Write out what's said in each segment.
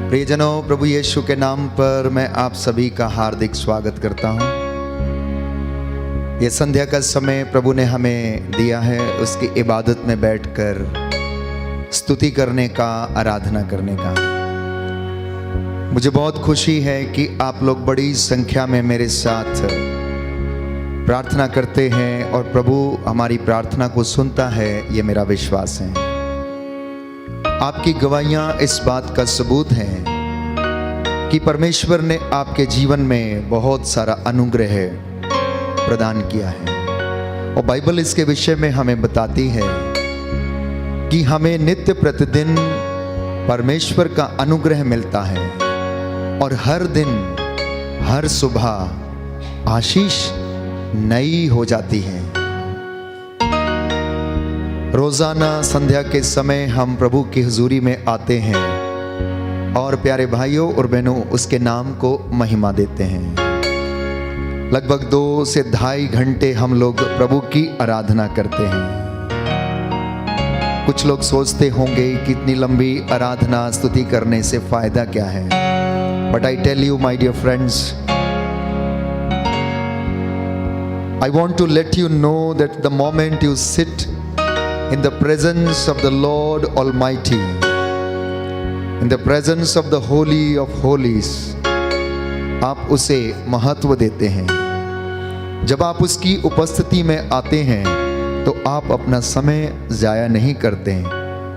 प्रियजनों, प्रभु यीशु के नाम पर मैं आप सभी का हार्दिक स्वागत करता हूं। ये संध्या का समय प्रभु ने हमें दिया है उसकी इबादत में बैठकर स्तुति करने का, आराधना करने का। मुझे बहुत खुशी है कि आप लोग बड़ी संख्या में मेरे साथ प्रार्थना करते हैं और प्रभु हमारी प्रार्थना को सुनता है, ये मेरा विश्वास है। आपकी गवाहियां इस बात का सबूत हैं कि परमेश्वर ने आपके जीवन में बहुत सारा अनुग्रह प्रदान किया है और बाइबल इसके विषय में हमें बताती है कि हमें नित्य प्रतिदिन परमेश्वर का अनुग्रह मिलता है और हर दिन, हर सुबह आशीष नई हो जाती है। रोजाना संध्या के समय हम प्रभु की हुजूरी में आते हैं और प्यारे भाइयों और बहनों उसके नाम को महिमा देते हैं। लगभग 2 से 2.5 घंटे हम लोग प्रभु की आराधना करते हैं। कुछ लोग सोचते होंगे कि इतनी लंबी आराधना स्तुति करने से फायदा क्या है, but I tell you my dear friends, I want to let you know that the moment you sit in the presence of the Lord Almighty, in the presence of the Holy of Holies, आप उसे महत्व देते हैं। जब आप उसकी उपस्थिति में आते हैं तो आप अपना समय जाया नहीं करते हैं,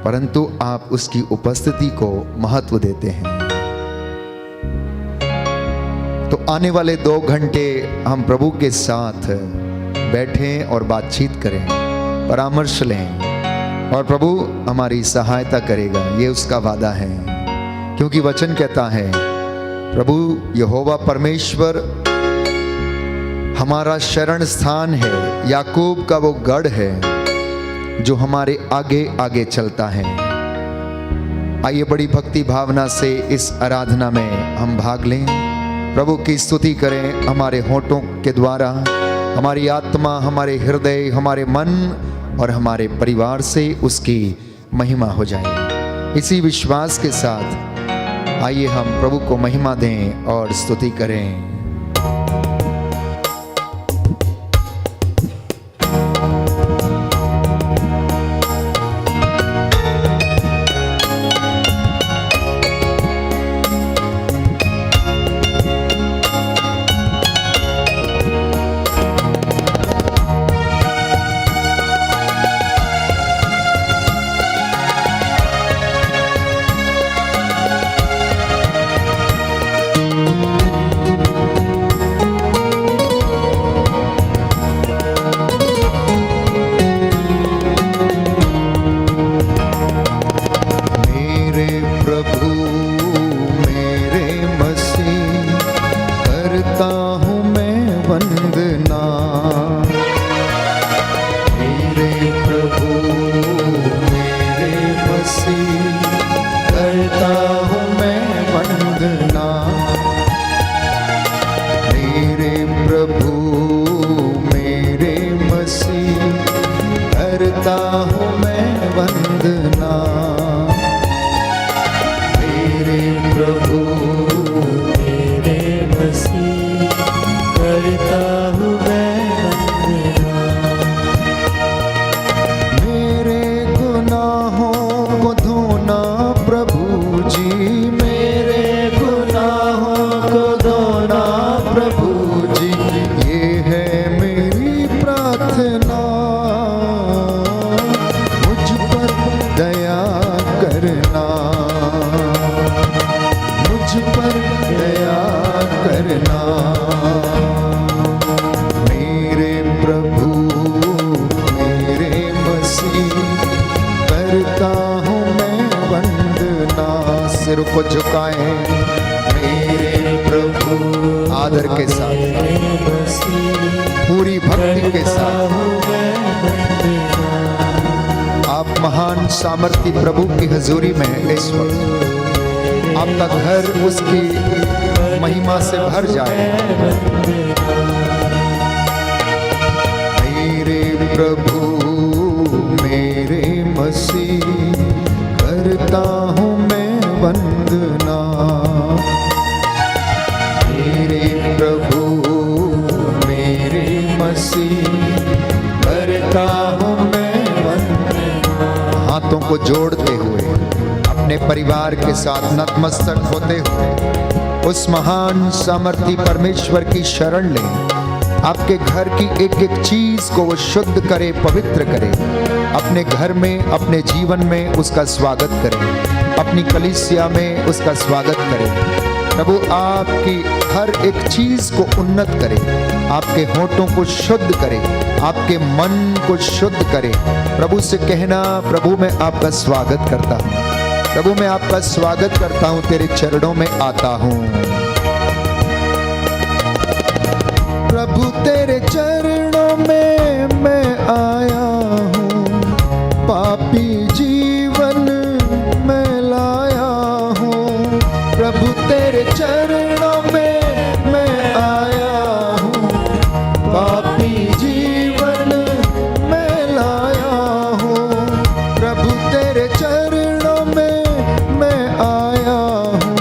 परंतु आप उसकी उपस्थिति को महत्व देते हैं। तो आने वाले 2 घंटे हम प्रभु के साथ बैठें और बातचीत करें, परामर्श लें और प्रभु हमारी सहायता करेगा, ये उसका वादा है। क्योंकि वचन कहता है प्रभु यहोवा परमेश्वर हमारा शरण स्थान है, याकूब का वो गढ़ है जो हमारे आगे आगे चलता है। आइए बड़ी भक्ति भावना से इस आराधना में हम भाग लें, प्रभु की स्तुति करें। हमारे होठों के द्वारा हमारी आत्मा, हमारे हृदय, हमारे मन और हमारे परिवार से उसकी महिमा हो जाए। इसी विश्वास के साथ आइए हम प्रभु को महिमा दें और स्तुति करें। को झुकाएं मेरे प्रभु, आदर के साथ, पूरी भक्ति के साथ। आप महान सामर्थी प्रभु की हजूरी में इस वक्त, आपका घर उसकी महिमा से भर जाए। मेरे प्रभु मेरे मसीह, करता हूँ मैं वंदना। हाथों को जोड़ते हुए अपने परिवार के साथ नतमस्तक होते हुए उस महान सामर्थी परमेश्वर की शरण लें। आपके घर की एक एक चीज को वो शुद्ध करे, पवित्र करे। अपने घर में, अपने जीवन में उसका स्वागत करें, अपनी कलीसिया में उसका स्वागत करें। प्रभु आपकी हर एक चीज को उन्नत करे, आपके होठों को शुद्ध करे, आपके मन को शुद्ध करे। प्रभु से कहना, प्रभु मैं आपका स्वागत करता हूँ, प्रभु मैं आपका स्वागत करता हूँ, तेरे चरणों में आता हूँ। प्रभु तेरे चरणों में मैं आया हूँ, पापी जीवन में लाया हूँ। प्रभु तेरे चरणों में मैं आया हूँ, पापी जीवन में लाया हूँ। प्रभु तेरे चरणों में मैं आया हूँ,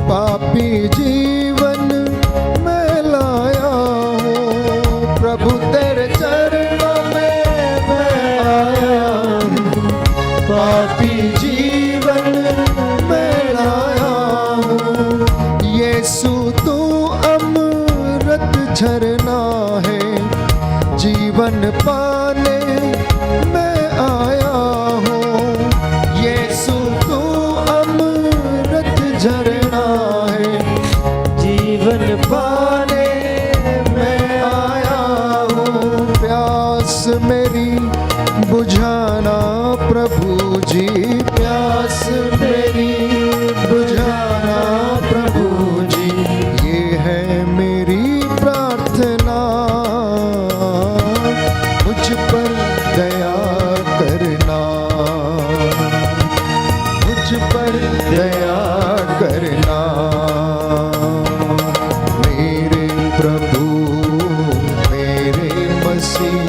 पापी जीवन में लाया हूँ। प्रभु तेरे चरणों में मैं आया हूँ, पापी जीवन में लाया हूँ। यीशु तू अमृत झरना है, जीवन पाने मैं आया हूँ। यीशु तू अमृत झरना है, जीवन पाने मैं आया हूँ। प्यास मेरी बुझाना प्रभु जी, प्यास मेरी बुझाना प्रभु जी, ये है मेरी प्रार्थना। मुझ पर दया करना, मुझ पर दया करना। मेरे प्रभु मेरे मसीह,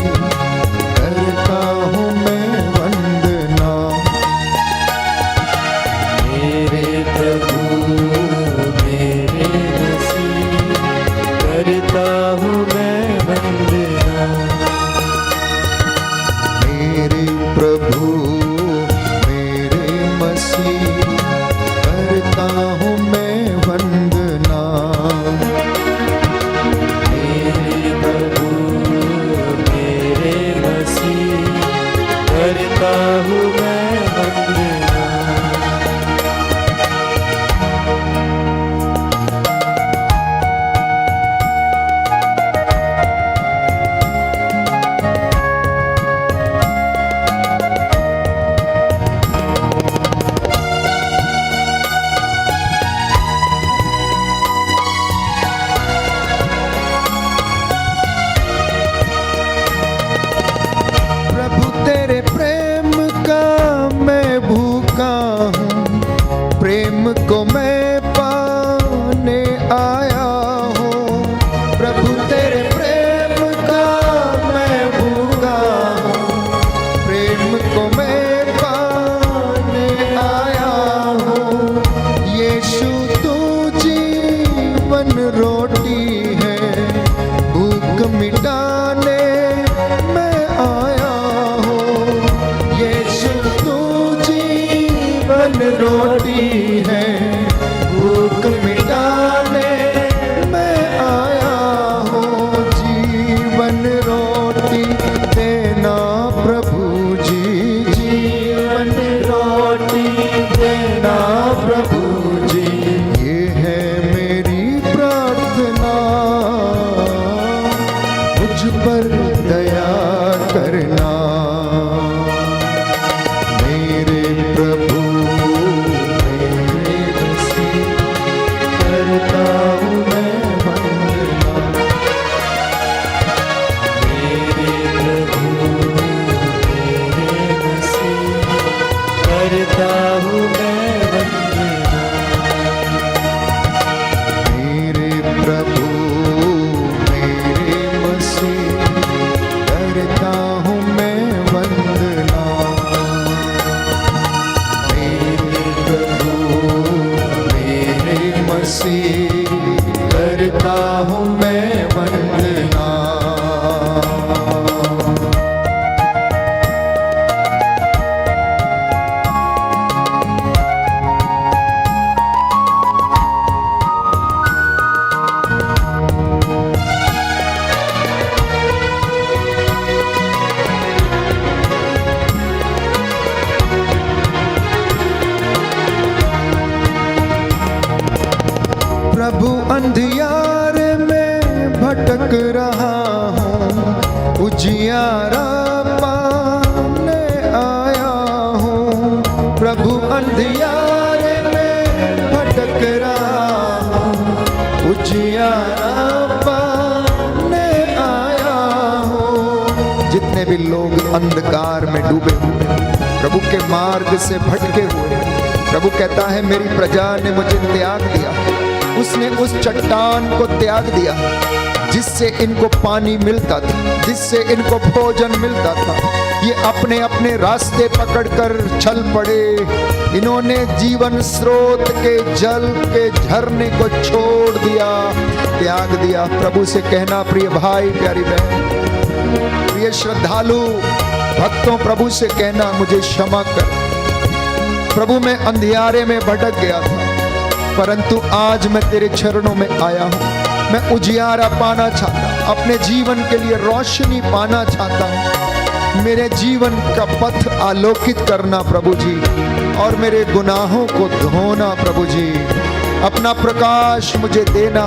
करता हूँ मैं वंदना। मेरे प्रभु मेरे मसीह, करता हूँ मैं वंदना। मेरे प्रभु मेरे मसीह, करता हूँ मैं वंदना। मेरे प्रभु मेरे मसीह, करता हूँ मैं वंदना। भटक रहा हूँ, उजियारा पाने आया हूँ। प्रभु अंधियारे में भटक रहा हूँ, उजियारा पाने आया हूँ। जितने भी लोग अंधकार में डूबे हुए, प्रभु के मार्ग से भटके हुए, प्रभु कहता है मेरी प्रजा ने मुझे त्याग दिया। उसने उस चट्टान को त्याग दिया जिससे इनको पानी मिलता था, जिससे इनको भोजन मिलता था। ये अपने अपने रास्ते पकड़कर चल पड़े। इन्होंने जीवन स्रोत के जल के झरने को छोड़ दिया, त्याग दिया। प्रभु से कहना, प्रिय भाई प्यारी बहन, प्रिय श्रद्धालु भक्तों, प्रभु से कहना मुझे क्षमा कर। प्रभु मैं अंधियारे में भटक गया था, परंतु आज मैं तेरे चरणों में आया हूँ। मैं उजियारा पाना चाहता, अपने जीवन के लिए रोशनी पाना चाहता हूँ। मेरे जीवन का पथ आलोकित करना प्रभु जी, और मेरे गुनाहों को धोना प्रभु जी। अपना प्रकाश मुझे देना,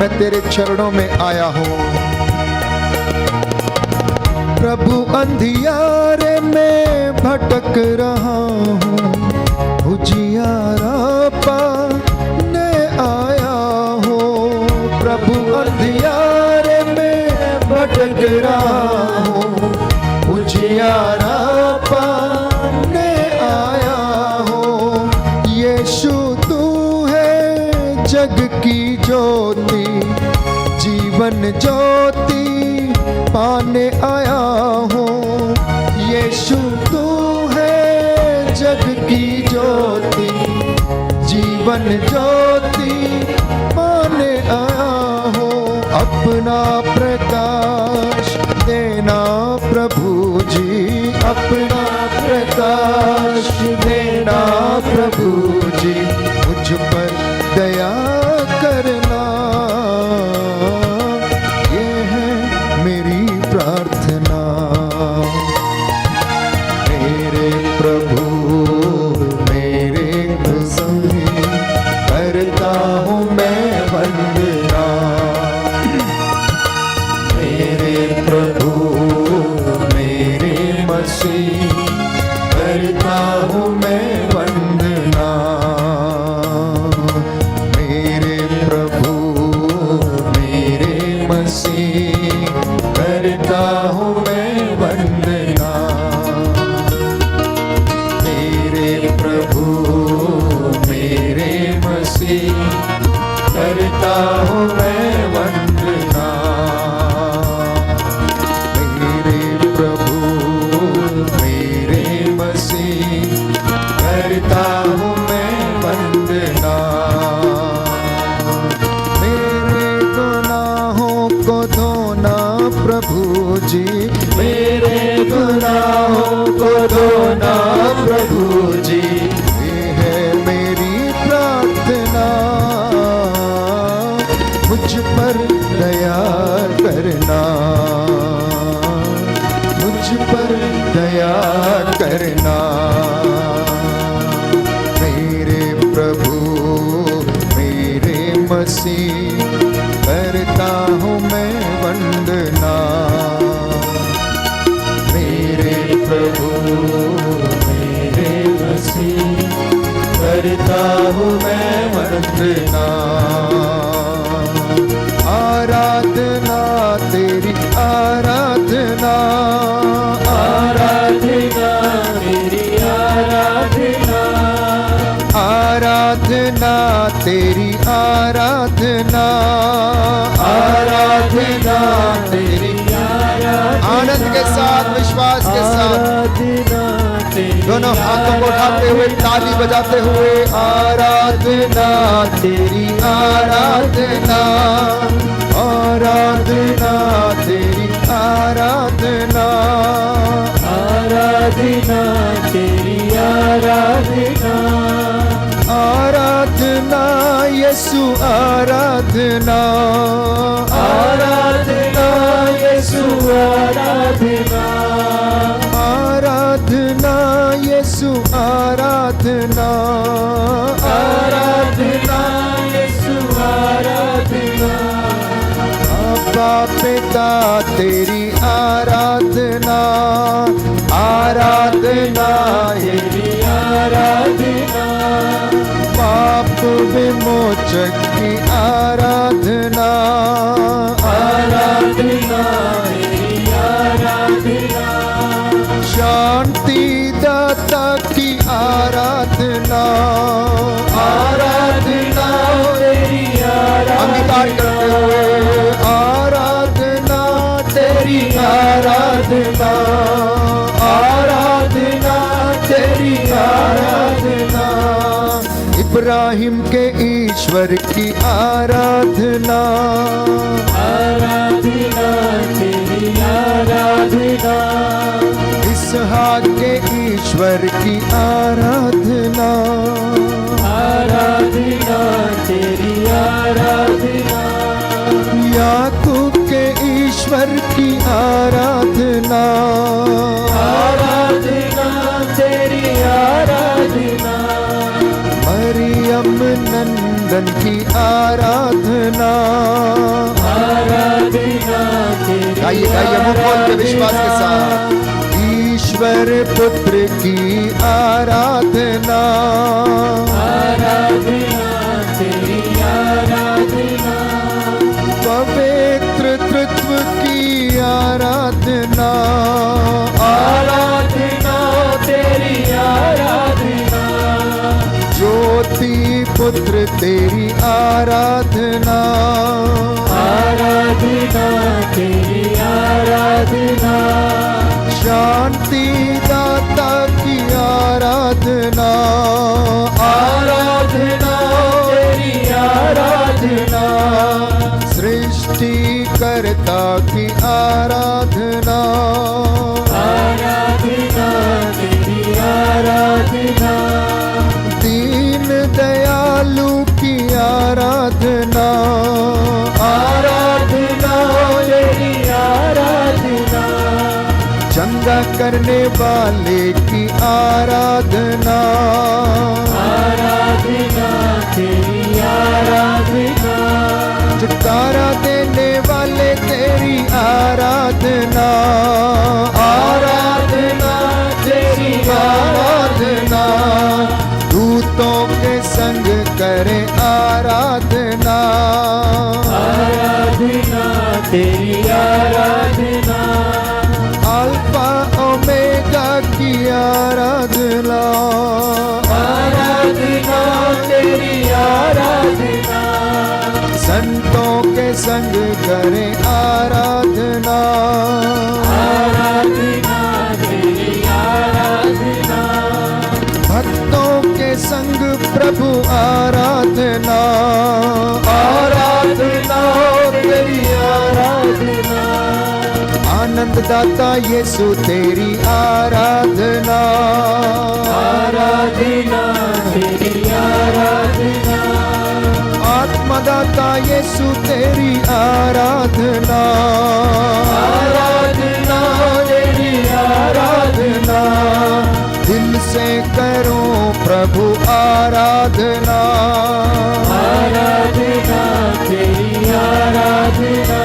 मैं तेरे चरणों में आया हूँ। प्रभु अंधियारे में भटक रहा हूँ, उजियारा पाने आया हूँ। प्रभु अंधियारे में भटक रहा हूँ, उजियारा पाने आया हूँ। यीशु तू है जग की ज्योति, जीवन ज्योति पाने आया हूँ। यीशु तू है जग की ज्योति, जीवन ज्योति पाने आया हूँ। अपना प्रकाश देना प्रभु जी, अपना प्रकाश देना प्रभु जी। मुझ पर दया करना, ये है मेरी प्रार्थना। मेरे प्रभु मेरे संगी करता हूँ मैं वंदना। मेरे प्रभु मेरे मसीह करता हूँ मैं वंदना। मेरे प्रभु मेरे मसीह करता हूँ मैं वंदना। मेरे प्रभु मेरे मसीह करता हूँ मैं वंदना। मेरे प्रभु मेरे मसीह करता हूँ मैं वंदना। मेरे गुनाहों को धोना प्रभु जी, मेरे गुनाहों को धोना प्रभु जी। ये है मेरी प्रार्थना, मुझ पर दया करना, मुझ पर दया करना। मेरे प्रभु मेरे मसीह करता हूँ मैं वंदना। मेरे प्रभु मेरे मसीह करता हूँ मैं वंदना। आराधना तेरी आराधना, आराधना तेरी आराधना, आराधना तेरी आराधना, आराधना तेरी आराधना। आनंद के साथ, विश्वास के साथ दोनों हाथों को उठाते हुए, ताली बजाते हुए, आराधना तेरी आराधना, आराधना तेरी आराधना, आराधना तेरी आराधना, आराधना यीशु आराधना, आराधना यीशु आराधना, आराधना यीशु आराधना, आराधना यीशु आराधना। अब्बा पिता तेरी आराधना, आराधना तेरी आराधना, पाप विमोचक की आराधना, आराधना तेरी आराधना, शांति दाता की आराधना, आराधना तेरी अंगीकार करते हुए आराधना तेरी आराधना, आराधना तेरी आराधना, इब्राहिम के ईश्वर की आराधना, आराधना तेरी आराधना, इसहाक के ईश्वर की आराधना, आराधना तेरी आराधना, याकूब के ईश्वर की आराधना, आराधना तेरी आराधना, मरियम नंदन की आराधना, आराधना तेरी गाइए गाइए मुंह खोल के विश्वास के साथ, ईश्वर पुत्र की आराधना, आराधना तेरी आराधना, पवित्र तृत्व की आराधना, आराधना तेरी आराधना, ज्योति पुत्र तेरी आराधना, आराधना तेरी आराधना, शांति दाता की आराधना, आराधना तेरी आराधना, सृष्टिकर्ता की आराधना, आराधना तेरी आराधना, दीन दयालु की आराधना, आराधना तेरी आराधना, चंगा करने वाले की आराधना, आराधना तेरी आराधना, छुटकारा देने वाले तेरी आराधना, आराधना तेरी आराधना, दूतों के संग करे आराधना, आराधना तेरी आराधना, अल्फा ओमेगा की आराधना, आराधना तेरी आराधना, संतों के संग करे आराधना, आराधना तेरी आराधना, भक्तों के संग प्रभु आराधना, आराधना तेरी आराधना, आनंद दाता यीशु तेरी आराधना, आराधना तेरी आराधना, आत्मदाता यीशु तेरी आराधना, आराधना तेरी आराधना, दिल से करो प्रभु आराधना, आराधना तेरी आराधना,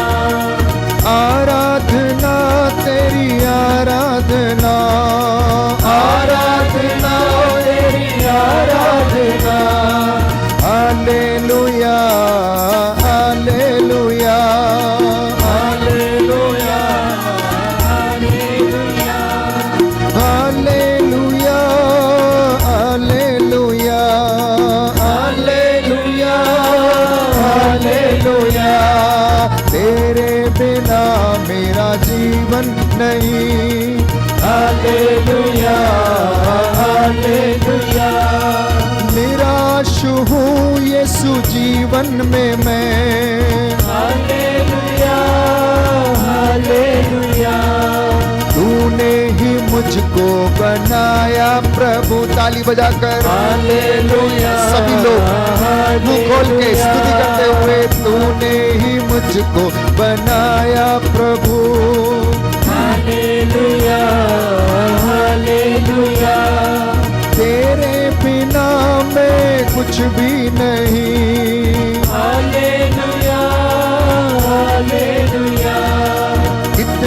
आराधना तेरी आराधना, आराधना तेरी आराधना, हालेलुया हालेलुया हालेलुया हालेलुया, हालेलुया हालेलुया हालेलुया हालेलुया, तेरे बिना मेरा जीवन नहीं, हालेलुया हालेलुया, निराश हूँ यीशु जीवन में मैं, हालेलुया हालेलुया, तूने ही मुझको बनाया प्रभु, ताली बजाकर हालेलुया, सभी लोग मुंह खोल के स्तुति करते हुए, तूने ही मुझको बनाया प्रभु, हालेलुया हालेलुया, तेरे बिना मैं कुछ भी नहीं, हालेलुया हालेलुया,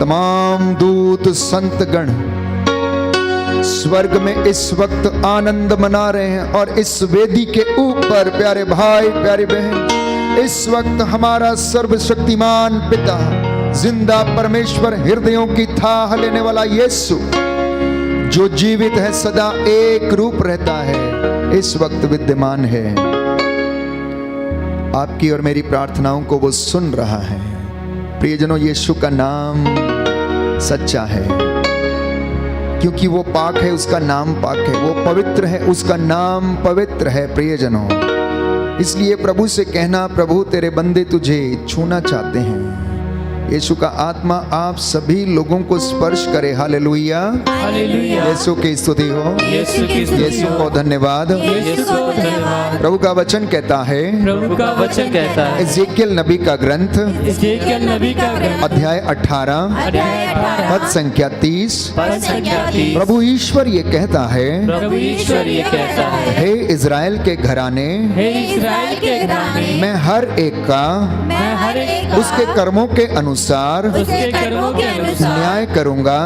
तमाम दूत संत गण स्वर्ग में इस वक्त आनंद मना रहे हैं और इस वेदी के ऊपर प्यारे भाई प्यारी बहन इस वक्त हमारा सर्वशक्तिमान पिता जिंदा परमेश्वर हृदयों की थाह लेने वाला यीशु जो जीवित है सदा एक रूप रहता है इस वक्त विद्यमान है। आपकी और मेरी प्रार्थनाओं को वो सुन रहा है। प्रियजनों, यीशु का नाम सच्चा है क्योंकि वो पाक है, उसका नाम पाक है। वो पवित्र है, उसका नाम पवित्र है। प्रियजनों, इसलिए प्रभु से कहना, प्रभु तेरे बंदे तुझे छूना चाहते हैं। यीशु का आत्मा आप सभी लोगों को स्पर्श करे। हालेलुया, हालेलुया। यीशु की स्तुति हो, यीशु को धन्यवाद। प्रभु का वचन कहता है, प्रभु का वचन कहता है, एजेकियल नबी का ग्रंथ एजेकियल नबी का ग्रंथ अध्याय 18 पद संख्या 30। प्रभु ईश्वर ये कहता है, प्रभु ईश्वर ये कहता है, हे इज़राइल के घराने, हे इज़राइल के घराने, मैं हर एक का मैं हर एक का उसके कर्मों के अनुसार उसके कर्मों के अनुसार न्याय करूंगा।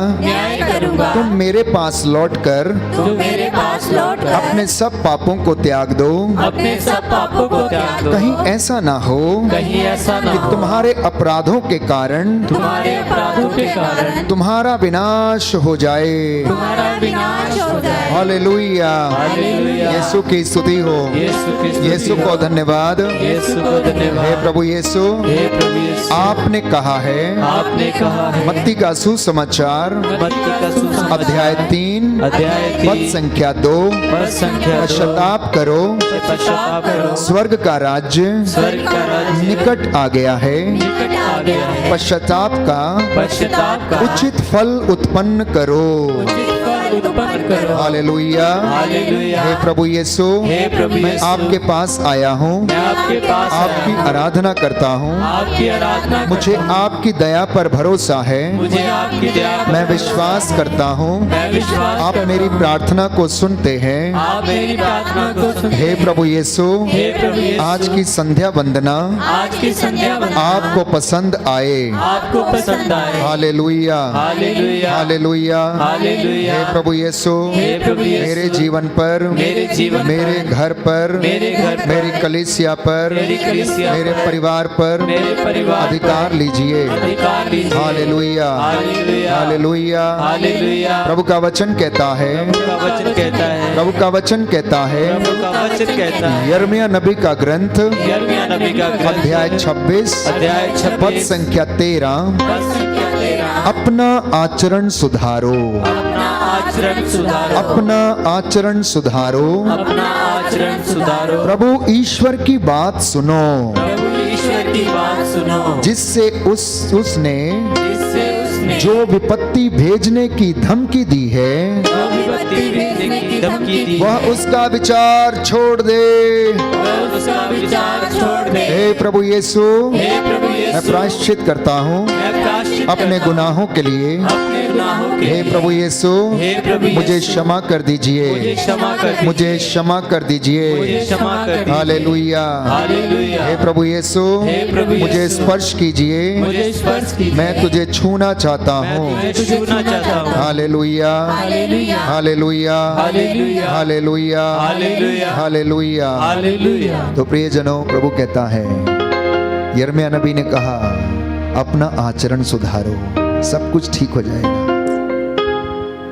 तुम मेरे पास लौटकर तुम मेरे पास लौट अपने सब पापों को त्याग दो। अपने सब पापों को त्याग दो। कहीं ऐसा ना हो कहीं ऐसा ना कि हो तुम्हारे अपराधों के कारण तुम्हारे अपराधों के कारण तुम्हारा विनाश हो जाए। तुम्हारा विनाश हो जाए। हालेलुया, हालेलुया। यीशु की स्तुति हो, यीशु को धन्यवाद। यीशु को धन्यवाद। हे प्रभु यीशु, हे प्रभु यीशु, आपने कहा है, आपने कहा है, मत्ती का सुसमाचार मत्ती का सुसमाचार अध्याय 3 अध्याय 3 पद संख्या 2, पद संख्या 2, पश्चाताप करो, पश्चाताप करो, स्वर्ग का राज्य स्वर्ग का राज्य निकट आ गया है। निकट आ गया है। पश्चाताप का पश्चाताप का उचित फल उत्पन्न करो। उचित फल उत्पन्न करो। हालेलुया, हालेलुया। हे प्रभु यीशु, हे प्रभु मैं यीशु, आपके पास आया हूँ, मैं आपके पास आपकी आया हूँ, आराधना करता हूँ। आपकी आराधना मुझे करता हूँ। आपकी दया पर भरोसा है। मुझे आपकी दया पर मैं विश्वास करता हूँ मैं विश्वास आप करता मेरी हूँ। प्रार्थना को सुनते हैं। आप मेरी प्रार्थना को सुनते हे हैं। प्रभु यीशु, हे प्रभु यीशु, आज की संध्या वंदना आज की संध्या वंदना आपको पसंद आए। आपको पसंद आए। हालेलुया, हालेलुया, हालेलुया। हालेलुया। हे प्रभु यीशु, हे प्रभु यीशु, मेरे जीवन पर, मेरे जीवन मेरे पर, घर पर, मेरे घर पर, मेरी कलीसिया पर, मेरी कलीसिया मेरे पर, परिवार पर मेरे परिवार अधिकार लीजिए। अधिकार लीजिए। हालेलुया, हालेलुया, हालेलुया। हालेलुया। प्रभु का वचन कहता है, प्रभु का वचन कहता है, प्रभु का वचन कहता है, प्रभु का वचन कहता है, यिर्मयाह नबी का ग्रंथ यिर्मयाह नबी का ग्रंथ अध्याय 26 अध्याय 26 पद संख्या 13, पद संख्या 13, अपना आचरण सुधारो, अपना आचरण सुधारो, अपना आचरण सुधारो। अपना आचरण सुधारो। प्रभु ईश्वर की बात सुनो, प्रभु ईश्वर की बात सुनो, जिससे उसने जिससे उसने जो विपत्ति भेजने की धमकी दी है जो विपत्ति भेजने की धमकी दी वह उसका विचार छोड़ दे। वह उसका विचार छोड़ दे। हे प्रभु यीशु, हे प्रभु मैं यीशु, प्रायश्चित करता हूँ मैं प्रायश्चित अपने करता हूँ गुनाहों के लिए। अपने गुनाहों के हे लिए। प्रभु यीशु, हे प्रभु मुझे यीशु, क्षमा कर मुझे दीजिए, क्षमा कर दीजिए। मुझे क्षमा कर मुझे दीजिए। क्षमा कर दीजिए। हालेलुया, हालेलुया। हे प्रभु यीशु, हे प्रभु मुझे यीशु, स्पर्श कीजिए, मुझे स्पर्श कीजिए। मैं तुझे छूना चाहता मैं हूँ। तुझे छूना चाहता हूँ। हालेलुया, हालेलुया, हालेलुया, हालेलुया, हालेलुया, हालेलुया, हालेलुया। हालेलुया। तो प्रियजनों, प्रभु कहता है, यिर्मयाह नबी ने कहा, अपना आचरण सुधारो, सब कुछ ठीक हो जाएगा।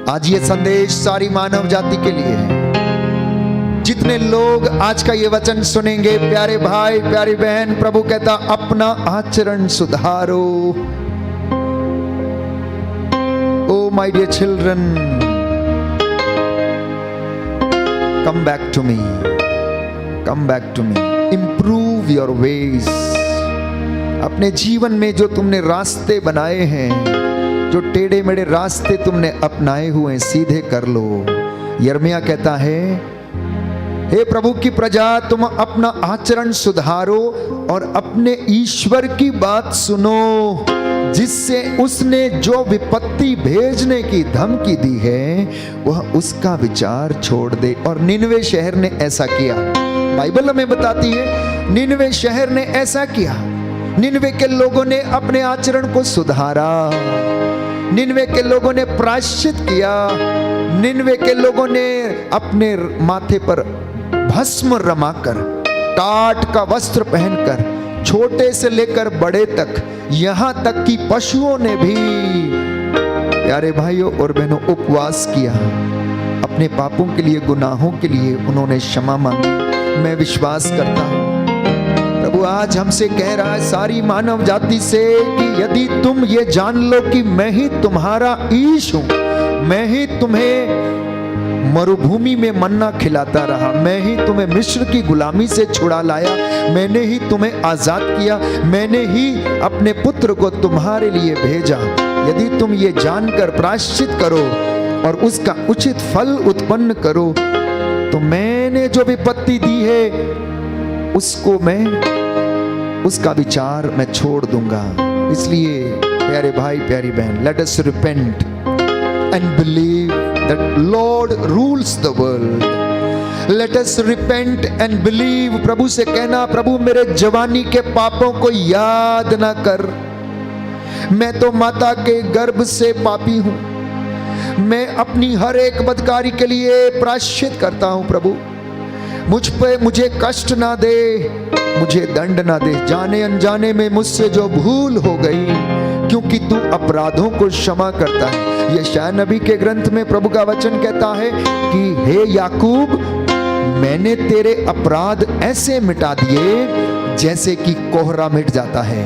आज ये संदेश सारी मानव जाति के लिए है। जितने लोग आज का ये वचन सुनेंगे, प्यारे भाई प्यारी बहन, प्रभु कहता, अपना आचरण सुधारो। O my dear children, come back to me, come back to me, improve your ways. अपने जीवन में जो तुमने रास्ते बनाए हैं, जो टेढ़े मेढ़े रास्ते तुमने अपनाए हुए, सीधे कर लो। यिर्मयाह कहता है, हे प्रभु की प्रजा, तुम अपना आचरण सुधारो और अपने ईश्वर की बात सुनो, जिससे उसने जो विपत्ति भेजने की धमकी दी है वह उसका विचार छोड़ दे। और निनवे शहर ने ऐसा किया। बाइबल हमें बताती है, निनवे शहर ने ऐसा किया। निनवे के लोगों ने अपने आचरण को सुधारा। निनवे के लोगों ने प्रायश्चित किया। निनवे के लोगों ने अपने माथे पर भस्म रमाकर, टाट का वस्त्र पहनकर, छोटे से लेकर बड़े तक, यहां तक कि पशुओं ने भी, प्यारे भाइयों और बहनों, उपवास किया। अपने पापों के लिए, गुनाहों के लिए उन्होंने क्षमा मांगी। मैं विश्वास करता हूं प्रभु आज हमसे कह रहा है, सारी मानव जाति से, कि यदि तुम ये जान लो कि मैं ही तुम्हारा ईश हूं, मैं ही तुम्हें मरुभूमि में मन्ना खिलाता रहा, मैं ही तुम्हें मिस्र की गुलामी से छुड़ा लाया, मैंने ही तुम्हें आजाद किया, मैंने ही अपने पुत्र को तुम्हारे लिए भेजा। यदि तुम ये जानकर प्रायश्चित करो और उसका उचित फल उत्पन्न करो, तो मैंने जो विपत्ति दी है उसको उसका विचार मैं छोड़ दूंगा। इसलिए प्यारे भाई, प्यारी बहन, let us repent and believe that Lord rules the world. Let us repent and believe. प्रभु से कहना, प्रभु मेरे जवानी के पापों को याद ना कर, मैं तो माता के गर्भ से पापी हूं, मैं अपनी हर एक बदकारी के लिए प्रायश्चित करता हूं। प्रभु मुझ पे मुझे कष्ट ना दे, मुझे दंड ना दे, जाने अनजाने में मुझसे जो भूल हो गई, क्योंकि तू अपराधों को क्षमा करता है। यशायाह नबी के ग्रंथ में प्रभु का वचन कहता है कि हे याकूब, मैंने तेरे अपराध ऐसे मिटा दिए जैसे कि कोहरा मिट जाता है,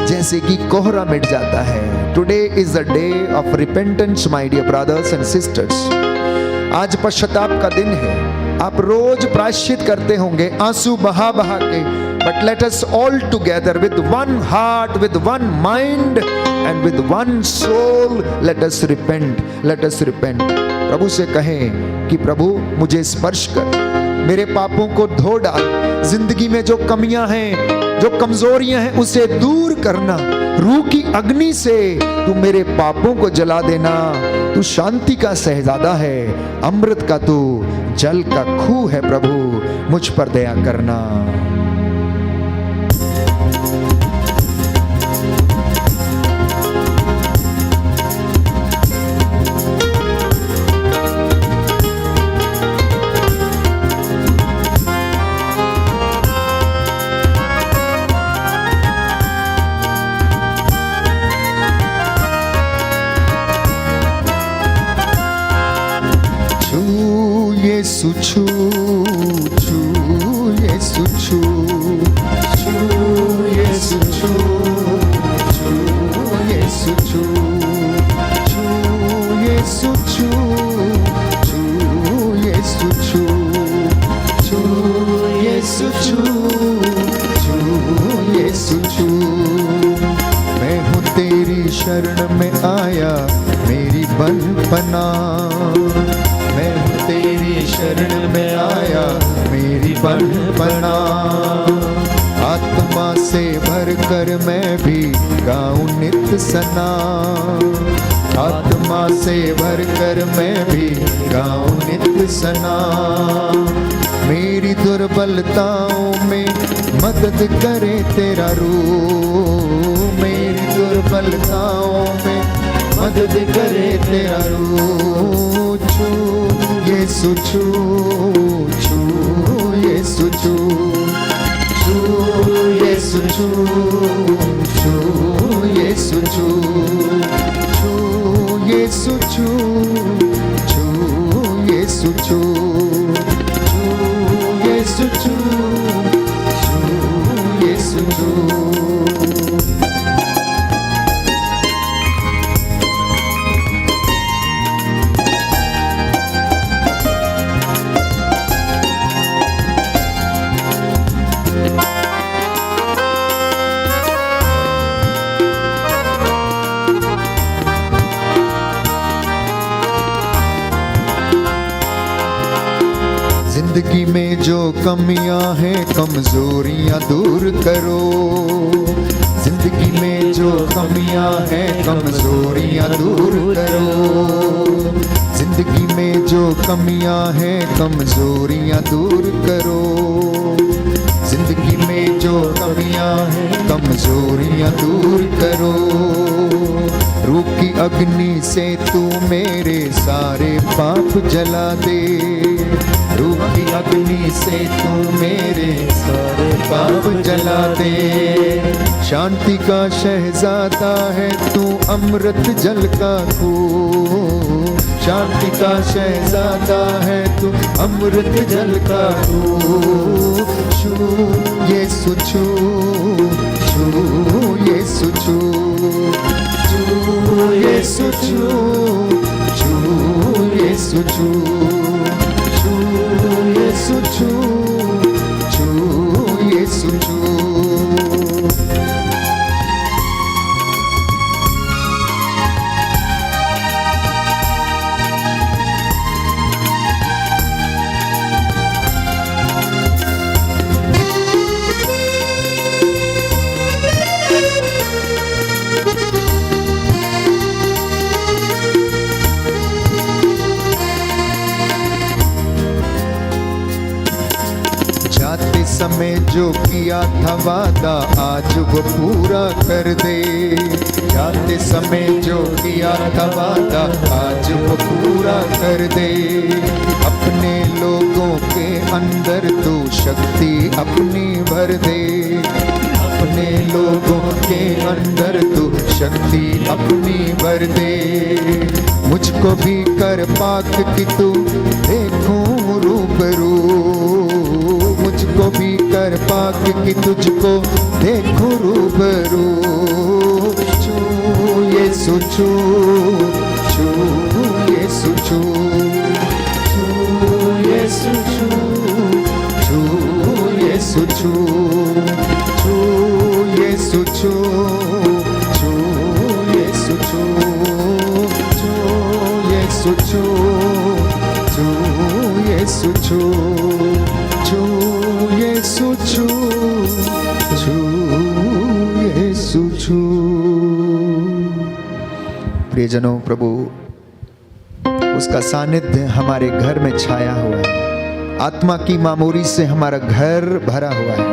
जैसे कि कोहरा मिट जाता है। Today is the day of repentance my dear brothers and sisters. आज पश्चाताप का दिन है। आप रोज प्रायश्चित करते होंगे आंसू बहा बहा के, but let us all together with one heart, with one mind and with one soul, let us repent, let us repent. प्रभु से कहें कि प्रभु मुझे स्पर्श कर, मेरे पापों को धो डाल, जिंदगी में जो कमियां हैं, जो कमजोरियां हैं, उसे दूर करना। रूह की अग्नि से तू मेरे पापों को जला देना। तू शांति का शहजादा है, अमृत का तू जल का खूह है। प्रभु मुझ पर दया करना। Yesu छू छू Yesu छू छू Yesu छू छू Yesu छू छू Yesu छू छू Yesu छू छू Yesu छू छू Yesu छू। मैं हूँ तेरी शरण में आया, मेरी बन पना, मैं हूँ तेरी शरण में आया, मेरी बन पना। आत्मा से भर कर मैं भी गाऊं नित सना, आत्मा से भर कर मैं भी गाऊं नित सना। मेरी दुर्बलताओं में मदद करे तेरा रूह, मेरी दुर्बलताओं में मदद करे तेरा रूह। छू Yesu छू छू Yesu छू छू Yesu छू छू Yesu छू छू Yesu छू छू Yesu छू छू Yesu छू छू Yesu छू। जिंदगी में जो कमियां हैं, कमजोरियां दूर करो। जिंदगी में जो कमियां हैं, कमजोरियां दूर करो। जिंदगी में जो कमियां हैं, कमजोरियां दूर करो। जिंदगी में जो कमियां हैं, कमजोरियां दूर करो। रूह की अग्नि से तू मेरे सारे पाप जला दे। रूह की अग्नि से तू मेरे सारे पाप जला दे। शांति का शहजादा है तू अमृत जल का खूह। शांति का शहजादा है तू अमृत जल का खूह। छू यीशु छू, छू यीशु छू, छू यीशु छू, छू यीशु छू, छू यीशु छू, छू यीशु छू। जाते समय जो किया था वादा आज वो पूरा कर दे। जाते समय जो किया था वादा आज वो पूरा कर दे। अपने लोगों के अंदर तू शक्ति अपनी भर दे। अपने लोगों के अंदर तू शक्ति अपनी भर दे। मुझको भी कर पाक कि तू देखूं रूबरू। मुझको भी कर पाक कि तुझको देखूं रूबरू। छू यीशु छू, छू यीशु छू, छू यीशु छू, छू यीशु छू, छू यीशु छू, छू यीशु छू, छू यीशु छू, छू यीशु छू, छू यीशु छू, छू यीशु छू। प्रियजनों, प्रभु उसका सानिध्य हमारे घर में छाया हुआ है। आत्मा की मामूरी से हमारा घर भरा हुआ है।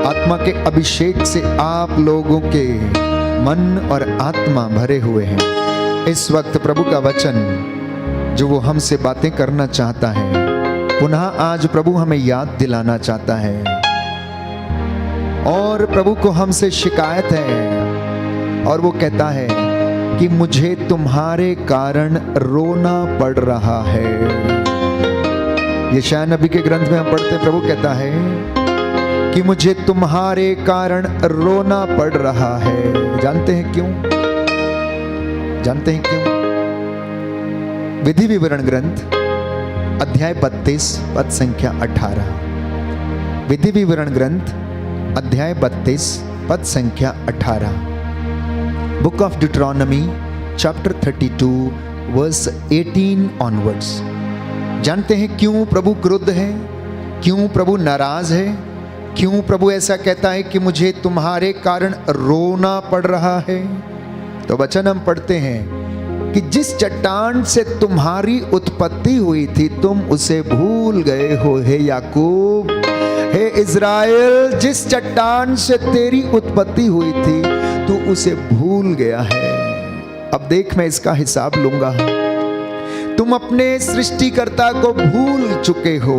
आत्मा के अभिषेक से आप लोगों के मन और आत्मा भरे हुए हैं। इस वक्त प्रभु का वचन जो वो हमसे बातें करना चाहता है, पुनः आज प्रभु हमें याद दिलाना चाहता है। और प्रभु को हमसे शिकायत है और वो कहता है कि मुझे तुम्हारे कारण रोना पड़ रहा है। यशायाह नबी के ग्रंथ में हम पढ़ते हैं, प्रभु कहता है कि मुझे तुम्हारे कारण रोना पड़ रहा है। जानते हैं क्यों? जानते हैं क्यों? विधि विवरण ग्रंथ अध्याय 32 पद संख्या 18। विधि विवरण ग्रंथ अध्याय 32 पद संख्या 18। Book of Deuteronomy chapter 32 verse 18 onwards. जानते हैं क्यों प्रभु क्रुद्ध है? क्यों प्रभु नाराज है? क्यों प्रभु ऐसा कहता है कि मुझे तुम्हारे कारण रोना पड़ रहा है? तो वचन हम पढ़ते हैं कि जिस चट्टान से तुम्हारी उत्पत्ति हुई थी तुम उसे भूल गए हो हे याकूब। हे इज़राइल, जिस चट्टान से तेरी उत्पत्ति हुई थी तू उसे भूल गया है। अब देख, मैं इसका हिसाब लूंगा। तुम अपने सृष्टिकर्ता को भूल चुके हो।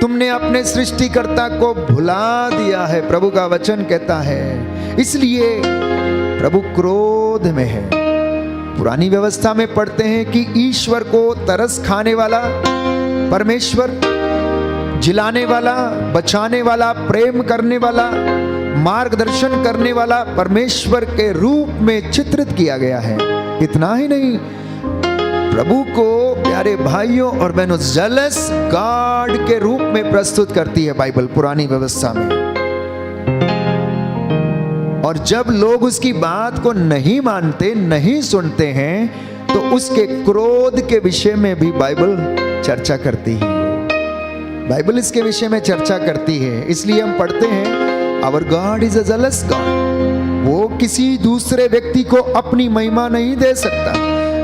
तुमने अपने सृष्टिकर्ता को भुला दिया है, प्रभु का वचन कहता है। इसलिए प्रभु क्रोध में है। पुरानी व्यवस्था में पढ़ते हैं कि ईश्वर को तरस खाने वाला परमेश्वर, जिलाने वाला, बचाने वाला, प्रेम करने वाला, मार्गदर्शन करने वाला परमेश्वर के रूप में चित्रित किया गया है। इतना ही नहीं, प्रभु को प्यारे भाइयों और बहनों जेलस गॉड के रूप में प्रस्तुत करती है बाइबल पुरानी व्यवस्था में। और जब लोग उसकी बात को नहीं मानते, नहीं सुनते हैं, तो उसके क्रोध के विषय में भी बाइबल चर्चा करती है। बाइबल इसके विषय में चर्चा करती है। इसलिए हम पढ़ते हैं, our God is a jealous God. वो किसी दूसरे व्यक्ति को अपनी महिमा नहीं दे सकता,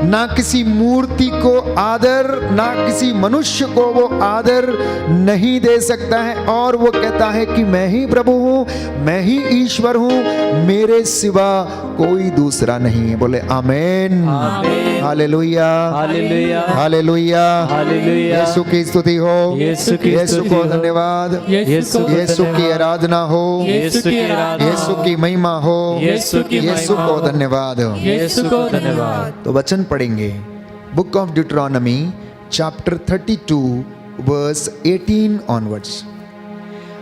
ना किसी मूर्ति को आदर, ना किसी मनुष्य को वो आदर नहीं दे सकता है। और वो कहता है कि मैं ही प्रभु हूँ, मैं ही ईश्वर हूँ, मेरे सिवा कोई दूसरा नहीं है। बोले आमेन, आमेन। हालेलुया, हालेलुया, हालेलुया, हालेलुया। यीशु की स्तुति हो, यीशु की यीशु स्तुति को हो। धन्यवाद, यीशु को यीशु की धन्यवाद। आराधना हो, यीशु की आराधना यीशु की महिमा हो, यीशु की यीशु महिमा को हो। धन्यवाद हो। यीशु को धन्यवाद। तो वचन पढ़ेंगे, book of Deuteronomy chapter 32 verse 18 onwards.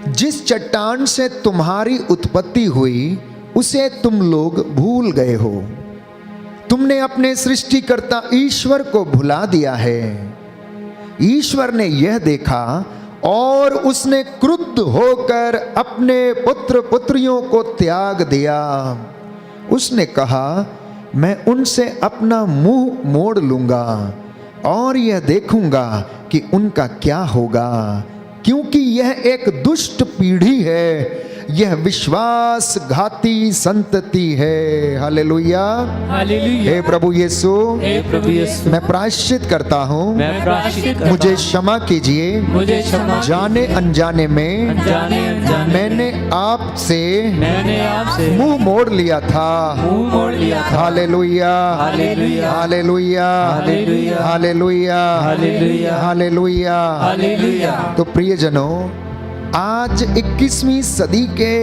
जिस चट्टान से तुम्हारी उत्पत्ति हुई उसे तुम लोग भूल गए हो। तुमने अपने सृष्टिकर्ता ईश्वर को भुला दिया है। ईश्वर ने यह देखा और उसने क्रुद्ध होकर अपने पुत्र पुत्रियों को त्याग दिया। उसने कहा, मैं उनसे अपना मुंह मोड़ लूंगा और यह देखूंगा कि उनका क्या होगा, क्योंकि यह एक दुष्ट पीढ़ी है, यह विश्वासघाती संतति है। हालेलुया, हालेलुया। हे प्रभु यीशु, हे प्रभु यीशु, मैं प्रायश्चित करता हूँ, मैं प्रायश्चित करता मुझे हूँ। क्षमा कीजिए। मुझे क्षमा जाने अनजाने में अनजाने अनजाने मैंने आपसे मैंने आपसे मुंह मोड़ लिया था। मुंह मोड़ लिया था। हालेलुया, हालेलुया, हालेलुया, हालेलुया, हालेलुया, हालेलुया, हालेलुया। हालेलुया। तो प्रियजनों, आज 21वीं सदी के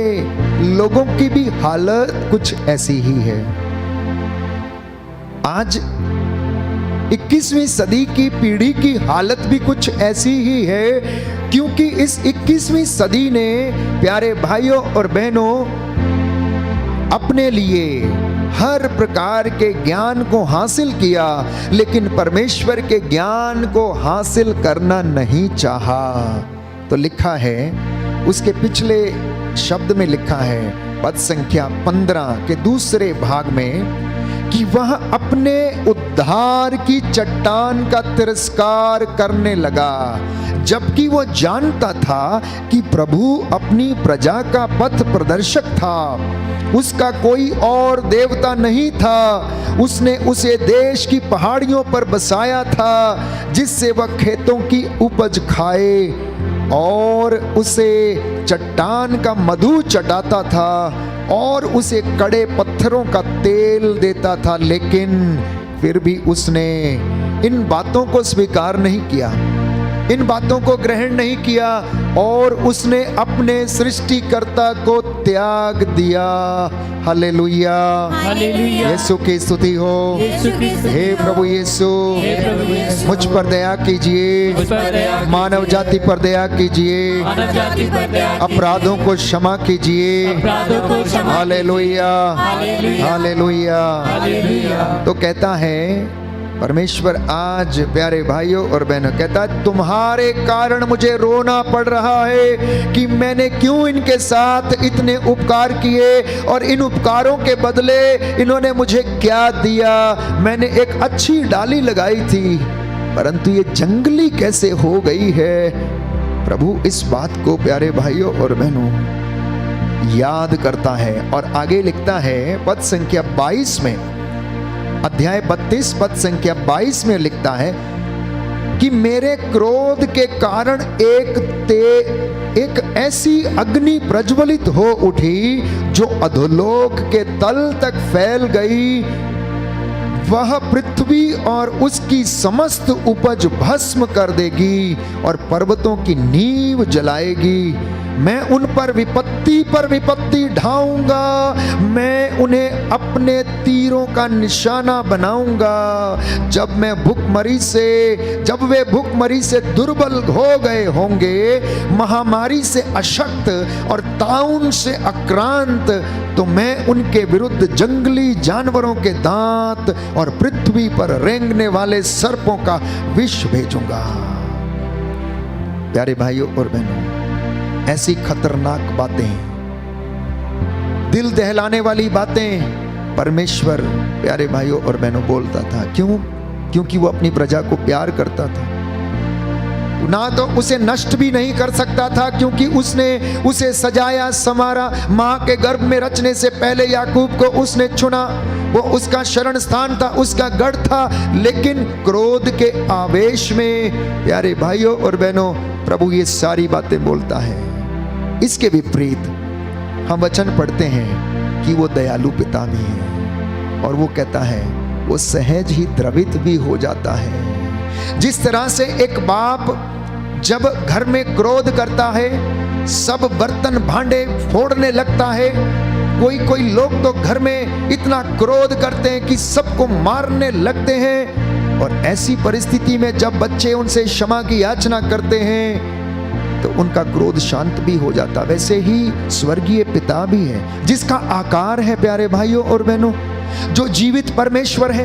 लोगों की भी हालत कुछ ऐसी ही है। आज 21वीं सदी की पीढ़ी की हालत भी कुछ ऐसी ही है, क्योंकि इस 21वीं सदी ने प्यारे भाइयों और बहनों अपने लिए हर प्रकार के ज्ञान को हासिल किया, लेकिन परमेश्वर के ज्ञान को हासिल करना नहीं चाहा। तो लिखा है, उसके पिछले शब्द में लिखा है पद संख्या 15 के दूसरे भाग में कि वह अपने उद्धार की चट्टान का तिरस्कार करने लगा, जबकि वो जानता था कि प्रभु अपनी प्रजा का पथ प्रदर्शक था। उसका कोई और देवता नहीं था। उसने उसे देश की पहाड़ियों पर बसाया था, जिससे वह खेतों की उपज खाए और उसे चट्टान का मधु चटाता था और उसे कड़े पत्थरों का तेल देता था। लेकिन फिर भी उसने इन बातों को स्वीकार नहीं किया, इन बातों को ग्रहण नहीं किया और उसने अपने सृष्टिकर्ता को त्याग दिया। हालेलुया, हालेलुया। यीशु की स्तुति हो। यीशु की स्तुति हे हो। प्रभु यीशु, हे प्रभु यीशु, मुझ पर दया कीजिए, मुझ पर दया कीजिए। मानव जाति पर दया कीजिए, मानव जाति पर दया कीजिए। अपराधों को क्षमा कीजिए। अपराधों को क्षमा हालेलुया, हालेलुया, हालेलुया। हालेलुया। तो कहता है परमेश्वर आज प्यारे भाइयों और बहनों, कहता है तुम्हारे कारण मुझे रोना पड़ रहा है कि मैंने क्यों इनके साथ इतने उपकार किए और इन उपकारों के बदले इन्होंने मुझे क्या दिया। मैंने एक अच्छी डाली लगाई थी, परंतु ये जंगली कैसे हो गई है। प्रभु इस बात को प्यारे भाइयों और बहनों याद करता है और आगे लिखता है पद संख्या 22 में, अध्याय 32 पद संख्या 22 में लिखता है कि मेरे क्रोध के कारण एक ऐसी अग्नि प्रज्वलित हो उठी जो अधोलोक के तल तक फैल गई। वह पृथ्वी और उसकी समस्त उपज भस्म कर देगी और पर्वतों की नींव जलाएगी। मैं उन पर विपत्ति ढाऊंगा, मैं उन्हें अपने तीरों का निशाना बनाऊंगा। जब वे भूखमरी से दुर्बल हो गए होंगे, महामारी से अशक्त और ताउन से आक्रांत, तो मैं उनके विरुद्ध जंगली जानवरों के दांत और पृथ्वी पर रेंगने वाले सर्पों का विष भेजूंगा। प्यारे भाइयों और बहनों, ऐसी खतरनाक बातें, दिल दहलाने वाली बातें परमेश्वर प्यारे भाइयों और बहनों बोलता था। क्यों? क्योंकि वो अपनी प्रजा को प्यार करता था। ना तो उसे नष्ट भी नहीं कर सकता था, क्योंकि उसने उसे सजाया संवारा। मां के गर्भ में रचने से पहले याकूब को उसने चुना, वो उसका शरण स्थान था, उसका गढ़ था। लेकिन क्रोध के आवेश में प्यारे भाइयों और बहनों प्रभु ये सारी बातें बोलता है। इसके विपरीत हम वचन पढ़ते हैं कि वो दयालु पिता भी है। और वो कहता है वो सहज ही द्रवित भी हो जाता है। जिस तरह से एक बाप जब घर में क्रोध करता है, सब बर्तन भांडे फोड़ने लगता है, कोई लोग तो घर में इतना क्रोध करते हैं कि सबको मारने लगते हैं, और ऐसी परिस्थिति में जब बच्चे उनसे क्षमा की याचना करते हैं तो उनका क्रोध शांत भी हो जाता। वैसे ही स्वर्गीय पिता भी है, जिसका आकार है प्यारे भाइयों और बहनों, जो जीवित परमेश्वर है,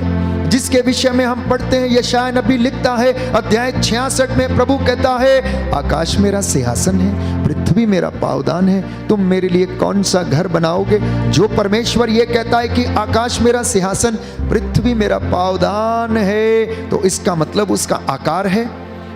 जिसके विषय में हम पढ़ते हैं, यशायाह नबी लिखता है अध्याय 66 में, प्रभु कहता है आकाश मेरा सिंहासन है, पृथ्वी मेरा पावदान है, तुम मेरे लिए कौन सा घर बनाओगे। जो परमेश्वर ये कहता है कि आकाश मेरा सिंहासन, पृथ्वी मेरा पावदान है, तो इसका मतलब उसका आकार है,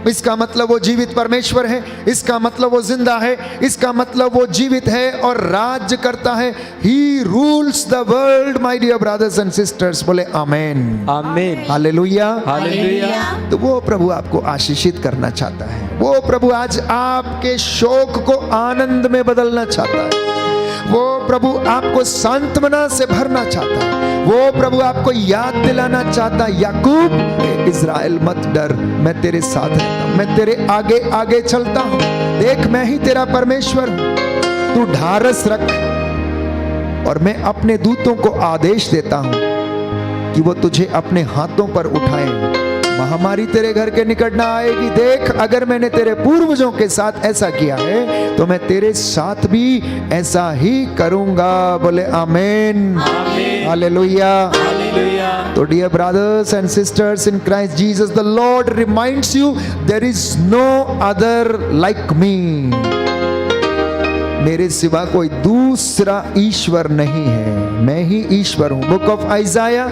इसका मतलब वो जीवित परमेश्वर है, इसका मतलब वो जिंदा है, इसका मतलब वो जीवित है और राज्य करता है। He rules the world, my dear brothers and sisters। बोले आमेन, आमीन, हालेलुया, हालेलुया। तो वो प्रभु आपको आशीषित करना चाहता है। वो प्रभु आज आपके शोक को आनंद में बदलना चाहता है। वो प्रभु आपको सांत्वना से भरना चाहता है। वो प्रभु आपको याद दिलाना चाहता है, याकूब इज़राइल मत डर, मैं तेरे साथ रहता हूं, मैं तेरे आगे आगे चलता हूं, देख मैं ही तेरा परमेश्वर हूं, तू ढारस रख। और मैं अपने दूतों को आदेश देता हूं कि वो तुझे अपने हाथों पर उठाएं, महामारी तेरे घर के निकट ना आएगी। देख अगर मैंने तेरे पूर्वजों के साथ ऐसा किया है तो मैं तेरे साथ भी ऐसा ही करूंगा। बोले आमेन, हालेलुया, हालेलुया। तो dear brothers and sisters in Christ Jesus, the Lord reminds you there is no other like me. मेरे सिवा कोई दूसरा ईश्वर नहीं है, मैं ही ईश्वर हूं। Book of Isaiah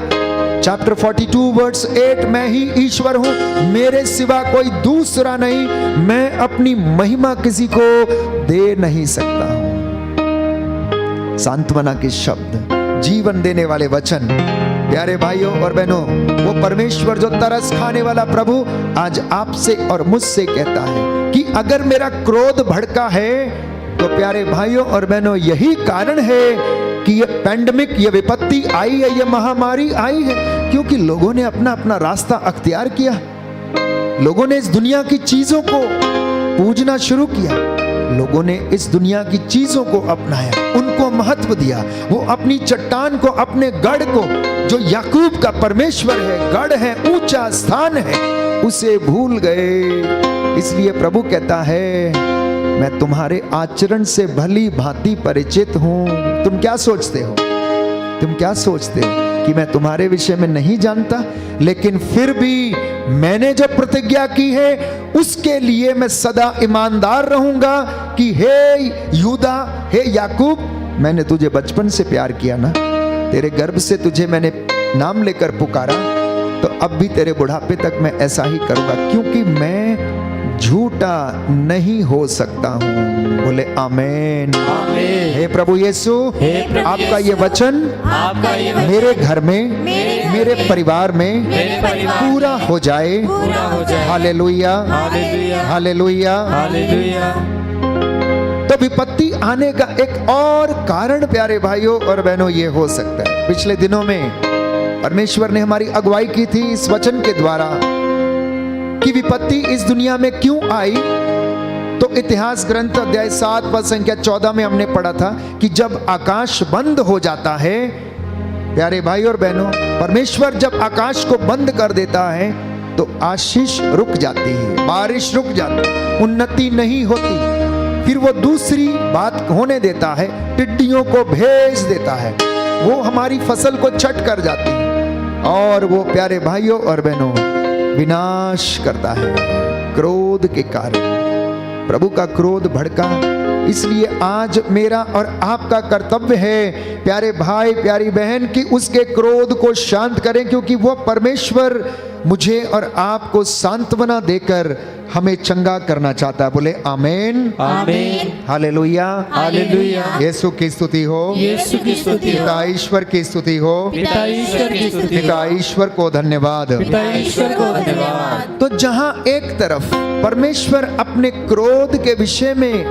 chapter 42 verse 8, मैं ही ईश्वर हूं, मेरे सिवा कोई दूसरा नहीं, मैं अपनी महिमा किसी को दे नहीं सकता हूं। सांत्वना के शब्द, जीवन देने वाले वचन, प्यारे भाइयों और बहनों, वो परमेश्वर जो तरस खाने वाला प्रभु आज आपसे और मुझसे कहता है कि अगर मेरा क्रोध भड़का है तो प्यारे भाइयों और बहनों यही कारण है कि ये पैंडेमिक, ये विपत्ति आई है, ये महामारी आई है, क्योंकि लोगों ने अपना अपना रास्ता अख्तियार किया। लोगों ने इस दुनिया की चीजों को पूजना शुरू किया, लोगों ने इस दुनिया की चीजों को अपनाया, उनको महत्व दिया। वो अपनी चट्टान को, अपने गढ़ को, जो याकूब का परमेश्वर है, गढ़ है, ऊंचा स्थान है, उसे भूल गए। इसलिए प्रभु कहता है मैं तुम्हारे आचरण से भली भांति परिचित हूं। तुम क्या सोचते हो, तुम क्या सोचते हो कि मैं तुम्हारे विषय में नहीं जानता? लेकिन फिर भी मैंने जो प्रतिज्ञा की है उसके लिए मैं सदा ईमानदार रहूंगा कि हे यहूदा, हे याकूब, मैंने तुझे बचपन से प्यार किया ना, तेरे गर्भ से तुझे मैंने नाम लेकर पुकारा, तो अब भी तेरे बुढ़ापे तक मैं ऐसा ही करूंगा, क्योंकि मैं झूठा नहीं हो सकता हूं। बोले आमेन, हे प्रभु यीशु, आपका ये वचन मेरे घर में, मेरे परिवार में पूरा हो जाए। हालेलुया, हालेलुया, हालेलुया। तो विपत्ति आने का एक और कारण प्यारे भाइयों और बहनों ये हो सकता है, पिछले दिनों में परमेश्वर ने हमारी अगुवाई की थी इस वचन के द्वारा कि विपत्ति इस दुनिया में क्यों आई। तो इतिहास ग्रंथ अध्याय 7 पद संख्या 14 में हमने पढ़ा था कि जब आकाश बंद हो जाता है, प्यारे भाई और बहनों, परमेश्वर जब आकाश को बंद कर देता है तो आशीष रुक जाती है, बारिश रुक जाती है, उन्नति नहीं होती। फिर वो दूसरी बात होने देता है, टिड्डियों को भेज देता है, वो हमारी फसल को चट कर जाती है और वो प्यारे भाइयों और बहनों विनाश करता है क्रोध के कारण। प्रभु का क्रोध भड़का, इसलिए आज मेरा और आपका कर्तव्य है प्यारे भाई, प्यारी बहन, कि उसके क्रोध को शांत करें, क्योंकि वो परमेश्वर मुझे और आपको सांत्वना देकर हमें चंगा करना चाहता है। बोले आमेन, आमेन, हालेलुया, हालेलुया। यीशु की स्तुति हो, यीशु की स्तुति हो, पिता ईश्वर की स्तुति हो, पिता ईश्वर की स्तुति हो, पिता ईश्वर को धन्यवाद। पिता ईश्वर को धन्यवाद। तो जहां एक तरफ परमेश्वर अपने क्रोध के विषय में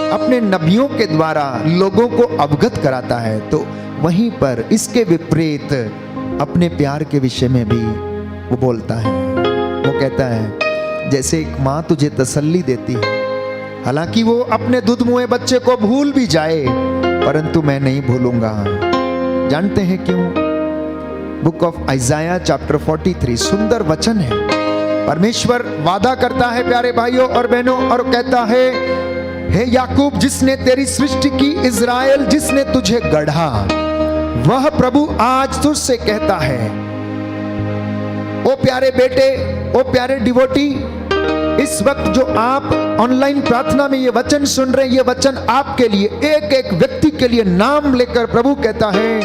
अपने नबियों के द्वारा लोगों को अवगत कराता है, तो वहीं पर इसके विपरीत अपने प्यार के विषय में भी वो बोलता है। वो कहता है जैसे एक माँ तुझे तसल्ली देती है, हालांकि वो अपने दूध मुए बच्चे को भूल भी जाए, परंतु मैं नहीं भूलूंगा। जानते हैं क्यों? बुक ऑफ आइजाया चैप्टर 43 सुंदर वचन है। परमेश्वर वादा करता है प्यारे भाइयों और बहनों, और कहता है, हे याकूब जिसने तेरी सृष्टि की, इज़राइल जिसने तुझे गढ़ा, वह प्रभु आज तुझसे कहता है, ओ प्यारे बेटे, ओ प्यारे डिवोटी, इस वक्त जो आप ऑनलाइन प्रार्थना में ये वचन सुन रहे हैं, ये वचन आपके लिए, एक एक व्यक्ति के लिए नाम लेकर प्रभु कहता है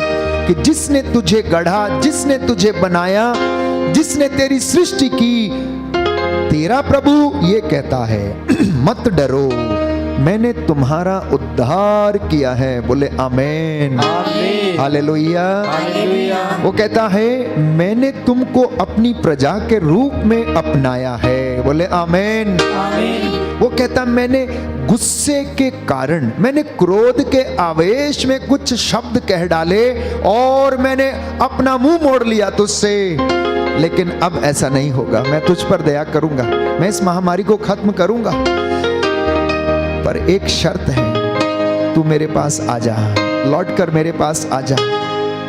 कि जिसने तुझे गढ़ा, जिसने तुझे बनाया, जिसने तेरी सृष्टि की, तेरा प्रभु ये कहता है मत डरो, मैंने तुम्हारा उद्धार किया है। बोले आमेन, हालेलुया। वो कहता है मैंने तुमको अपनी प्रजा के रूप में अपनाया है। बोले आमेन। वो कहता मैंने गुस्से के कारण, मैंने क्रोध के आवेश में कुछ शब्द कह डाले और मैंने अपना मुंह मोड़ लिया तुझसे, लेकिन अब ऐसा नहीं होगा। मैं तुझ पर दया करूंगा, मैं इस महामारी को खत्म करूंगा, पर एक शर्त है, तू मेरे पास आ जा, लौट कर मेरे पास आ जा।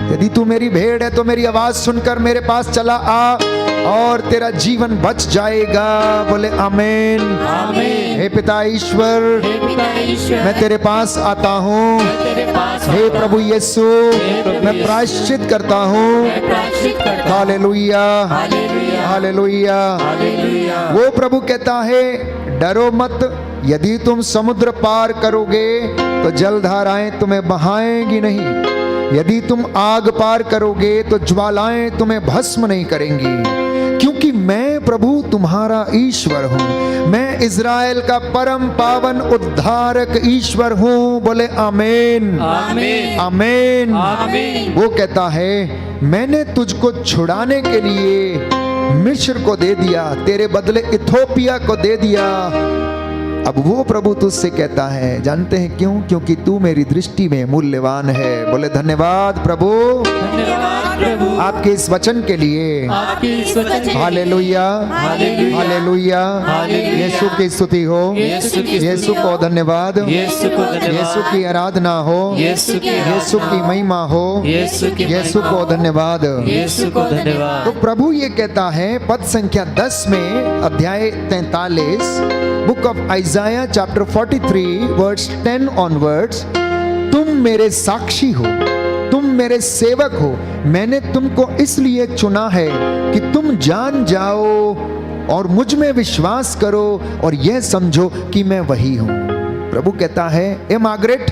यदि तू मेरी भेड़ है तो मेरी आवाज सुनकर मेरे पास चला आ और तेरा जीवन बच जाएगा। बोले आमेन। हे पिता ईश्वर, मैं तेरे पास आता हूँ। हे प्रभु यीशु, मैं प्रायश्चित करता हूँ। हालेलुया, हालेलुया। वो प्रभु कहता है डरो मत, यदि तुम समुद्र पार करोगे तो जलधाराएं तुम्हें बहाएंगी नहीं, यदि तुम आग पार करोगे तो ज्वालाएं तुम्हें भस्म नहीं करेंगी, क्योंकि मैं प्रभु तुम्हारा ईश्वर हूँ, मैं इज़राइल का परम पावन उद्धारक ईश्वर हूँ। बोले आमेन, आमेन, आमेन, आमेन। वो कहता है मैंने तुझको छुड़ाने के लिए मिस्र को दे दिया, तेरे बदले इथोपिया को दे दिया। अब वो प्रभु तुझसे कहता है, जानते हैं क्यों? क्योंकि तू मेरी दृष्टि में मूल्यवान है। बोले धन्यवाद प्रभु, धन्यवाद प्रभु आपके इस वचन के लिए। हालेलुया, हालेलुया। यीशु की स्तुति हो, यीशु को धन्यवाद, यीशु की आराधना हो, यीशु की महिमा हो, यीशु को धन्यवाद, यीशु को धन्यवाद। तो प्रभु ये कहता है पद संख्या 10 में, अध्याय 43, book of Isaiah chapter 43 verse 10 onwards, तुम मेरे साक्षी हो, तुम मेरे सेवक हो, मैंने तुमको इसलिए चुना है कि तुम जान जाओ और मुझ में विश्वास करो और यह समझो कि मैं वही हूं। प्रभु कहता है ए मार्गरेट,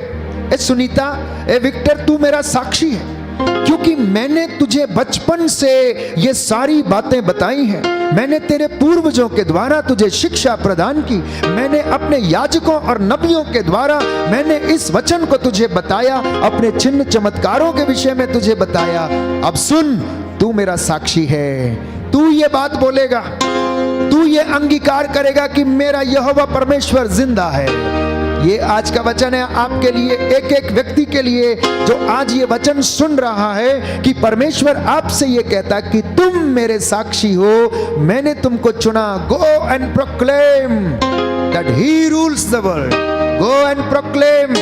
ए सुनीता, ए विक्टर, तू मेरा साक्षी है, क्योंकि मैंने तुझे बचपन से ये सारी बातें बताई हैं। मैंने तेरे पूर्वजों के द्वारा तुझे शिक्षा प्रदान की, मैंने अपने याजकों और नबियों के द्वारा मैंने इस वचन को तुझे बताया, अपने चिन्ह चमत्कारों के विषय में तुझे बताया। अब सुन, तू मेरा साक्षी है, तू ये बात बोलेगा, तू ये अंगीकार करेगा कि मेरा यहोवा परमेश्वर जिंदा है। ये आज का वचन है आपके लिए, एक एक व्यक्ति के लिए जो आज ये वचन सुन रहा है कि परमेश्वर आपसे ये कहता कि तुम मेरे साक्षी हो, मैंने तुमको चुना। Go and proclaim that he rules the world. Go and proclaim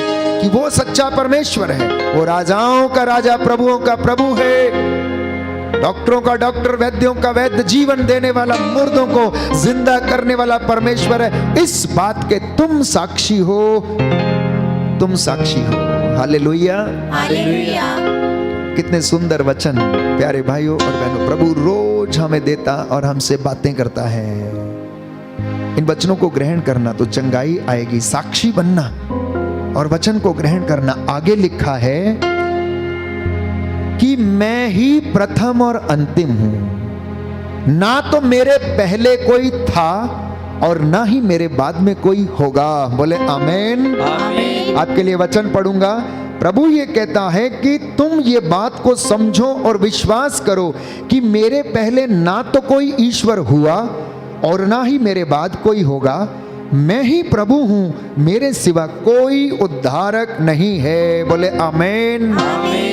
कि वो सच्चा परमेश्वर है, वो राजाओं का राजा, प्रभुओं का प्रभु है, डॉक्टरों का डॉक्टर, वैद्यों का वैद्य, जीवन देने वाला, मुर्दों को जिंदा करने वाला परमेश्वर है। इस बात के तुम साक्षी हो, तुम साक्षी हो। Hallelujah, hallelujah. कितने सुंदर वचन प्यारे भाइयों और बहनों, प्रभु रोज हमें देता और हमसे बातें करता है। इन वचनों को ग्रहण करना तो चंगाई आएगी, साक्षी बनना और वचन को ग्रहण करना। आगे लिखा है कि मैं ही प्रथम और अंतिम हूं, ना तो मेरे पहले कोई था और ना ही मेरे बाद में कोई होगा। बोले आमेन, आमेन। आपके लिए वचन पढ़ूंगा। प्रभु ये कहता है कि तुम ये बात को समझो और विश्वास करो कि मेरे पहले ना तो कोई ईश्वर हुआ और ना ही मेरे बाद कोई होगा। मैं ही प्रभु हूँ, मेरे सिवा कोई उद्धारक नहीं है। बोले आमेन,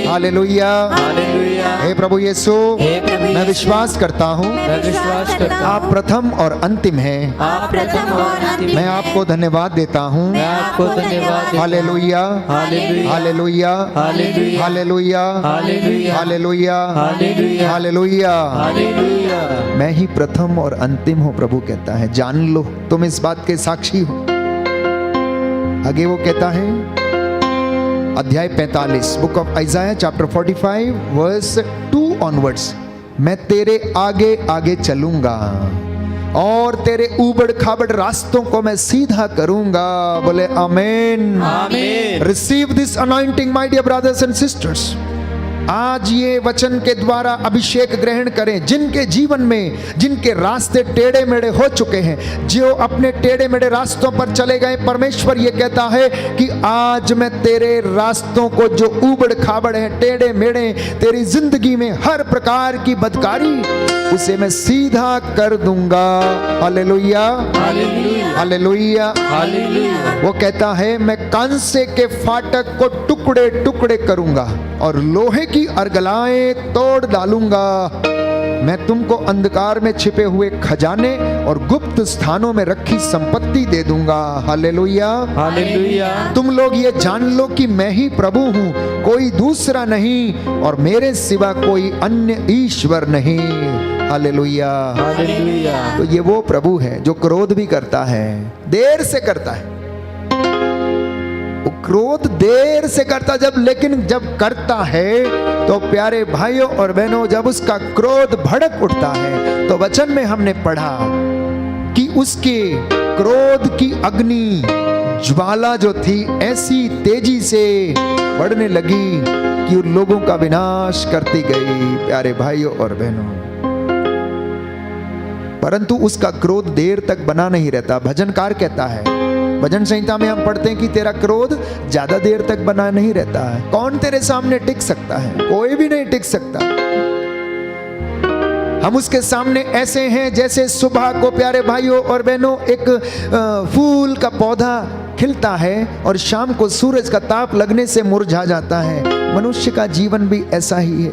हालेलुया, हालेलुया। हे प्रभु यीशु, हे प्रभु मैं यीशु, विश्वास करता हूँ मैं विश्वास करता हूँ, आप प्रथम और अंतिम हैं। आप प्रथम और अंतिम मैं हैं। आपको धन्यवाद देता हूँ। मैं आपको धन्यवाद देता हूँ। हालेलुया, हालेलुया, हालेलुया, हालेलुया, हालेलुया, हालेलुया, हालेलुया, हालेलुया, हालेलुया। हालेलुया। मैं ही प्रथम और अंतिम हूँ, प्रभु कहता है। जान लो, तुम इस बात के साक्षी हो। आगे वो कहता है, अध्याय 45, book of Isaiah chapter 45 verse 2 onwards, मैं तेरे आगे आगे चलूंगा और तेरे ऊबड़ खाबड़ रास्तों को मैं सीधा करूंगा। बोले आमेन। आमीन। Receive this anointing my dear brothers and sisters. आज ये वचन के द्वारा अभिषेक ग्रहण करें। जिनके जीवन में, जिनके रास्ते टेढ़े मेढ़े हो चुके हैं, जो अपने टेढ़े मेढ़े रास्तों पर चले गए, परमेश्वर ये कहता है कि आज मैं तेरे रास्तों को, जो ऊबड़ खाबड़ है, टेढ़े मेढ़े, तेरी जिंदगी में हर प्रकार की बदकारी, उसे मैं सीधा कर दूंगा। हालेलुया, हालेलुया, हालेलुया, हालेलुया। वो कहता है, मैं कांसे के फाटक को टुकड़े टुकड़े करूंगा और लोहे की अर्गलाएं तोड़ डालूंगा। मैं तुमको अंधकार में छिपे हुए खजाने और गुप्त स्थानों में रखी संपत्ति दे दूंगा। Hallelujah, hallelujah. तुम लोग ये जान लो कि मैं ही प्रभु हूं, कोई दूसरा नहीं, और मेरे सिवा कोई अन्य ईश्वर नहीं। Hallelujah, hallelujah. तो ये वो प्रभु है जो क्रोध भी करता है, देर से करता है। वो क्रोध देर से करता जब, लेकिन जब करता है तो प्यारे भाइयों और बहनों, जब उसका क्रोध भड़क उठता है, तो वचन में हमने पढ़ा कि उसके क्रोध की अग्नि ज्वाला जो थी ऐसी तेजी से बढ़ने लगी कि उन लोगों का विनाश करती गई। प्यारे भाइयों और बहनों, परंतु उसका क्रोध देर तक बना नहीं रहता। भजनकार कहता है, भजन संहिता में हम पढ़ते हैं कि तेरा क्रोध ज्यादा देर तक बना नहीं रहता है। कौन तेरे सामने टिक सकता है? कोई भी नहीं टिक सकता। हम उसके सामने ऐसे हैं जैसे सुबह को, प्यारे भाइयों और बहनों, एक फूल का पौधा खिलता है और शाम को सूरज का ताप लगने से मुरझा जाता है। मनुष्य का जीवन भी ऐसा ही है,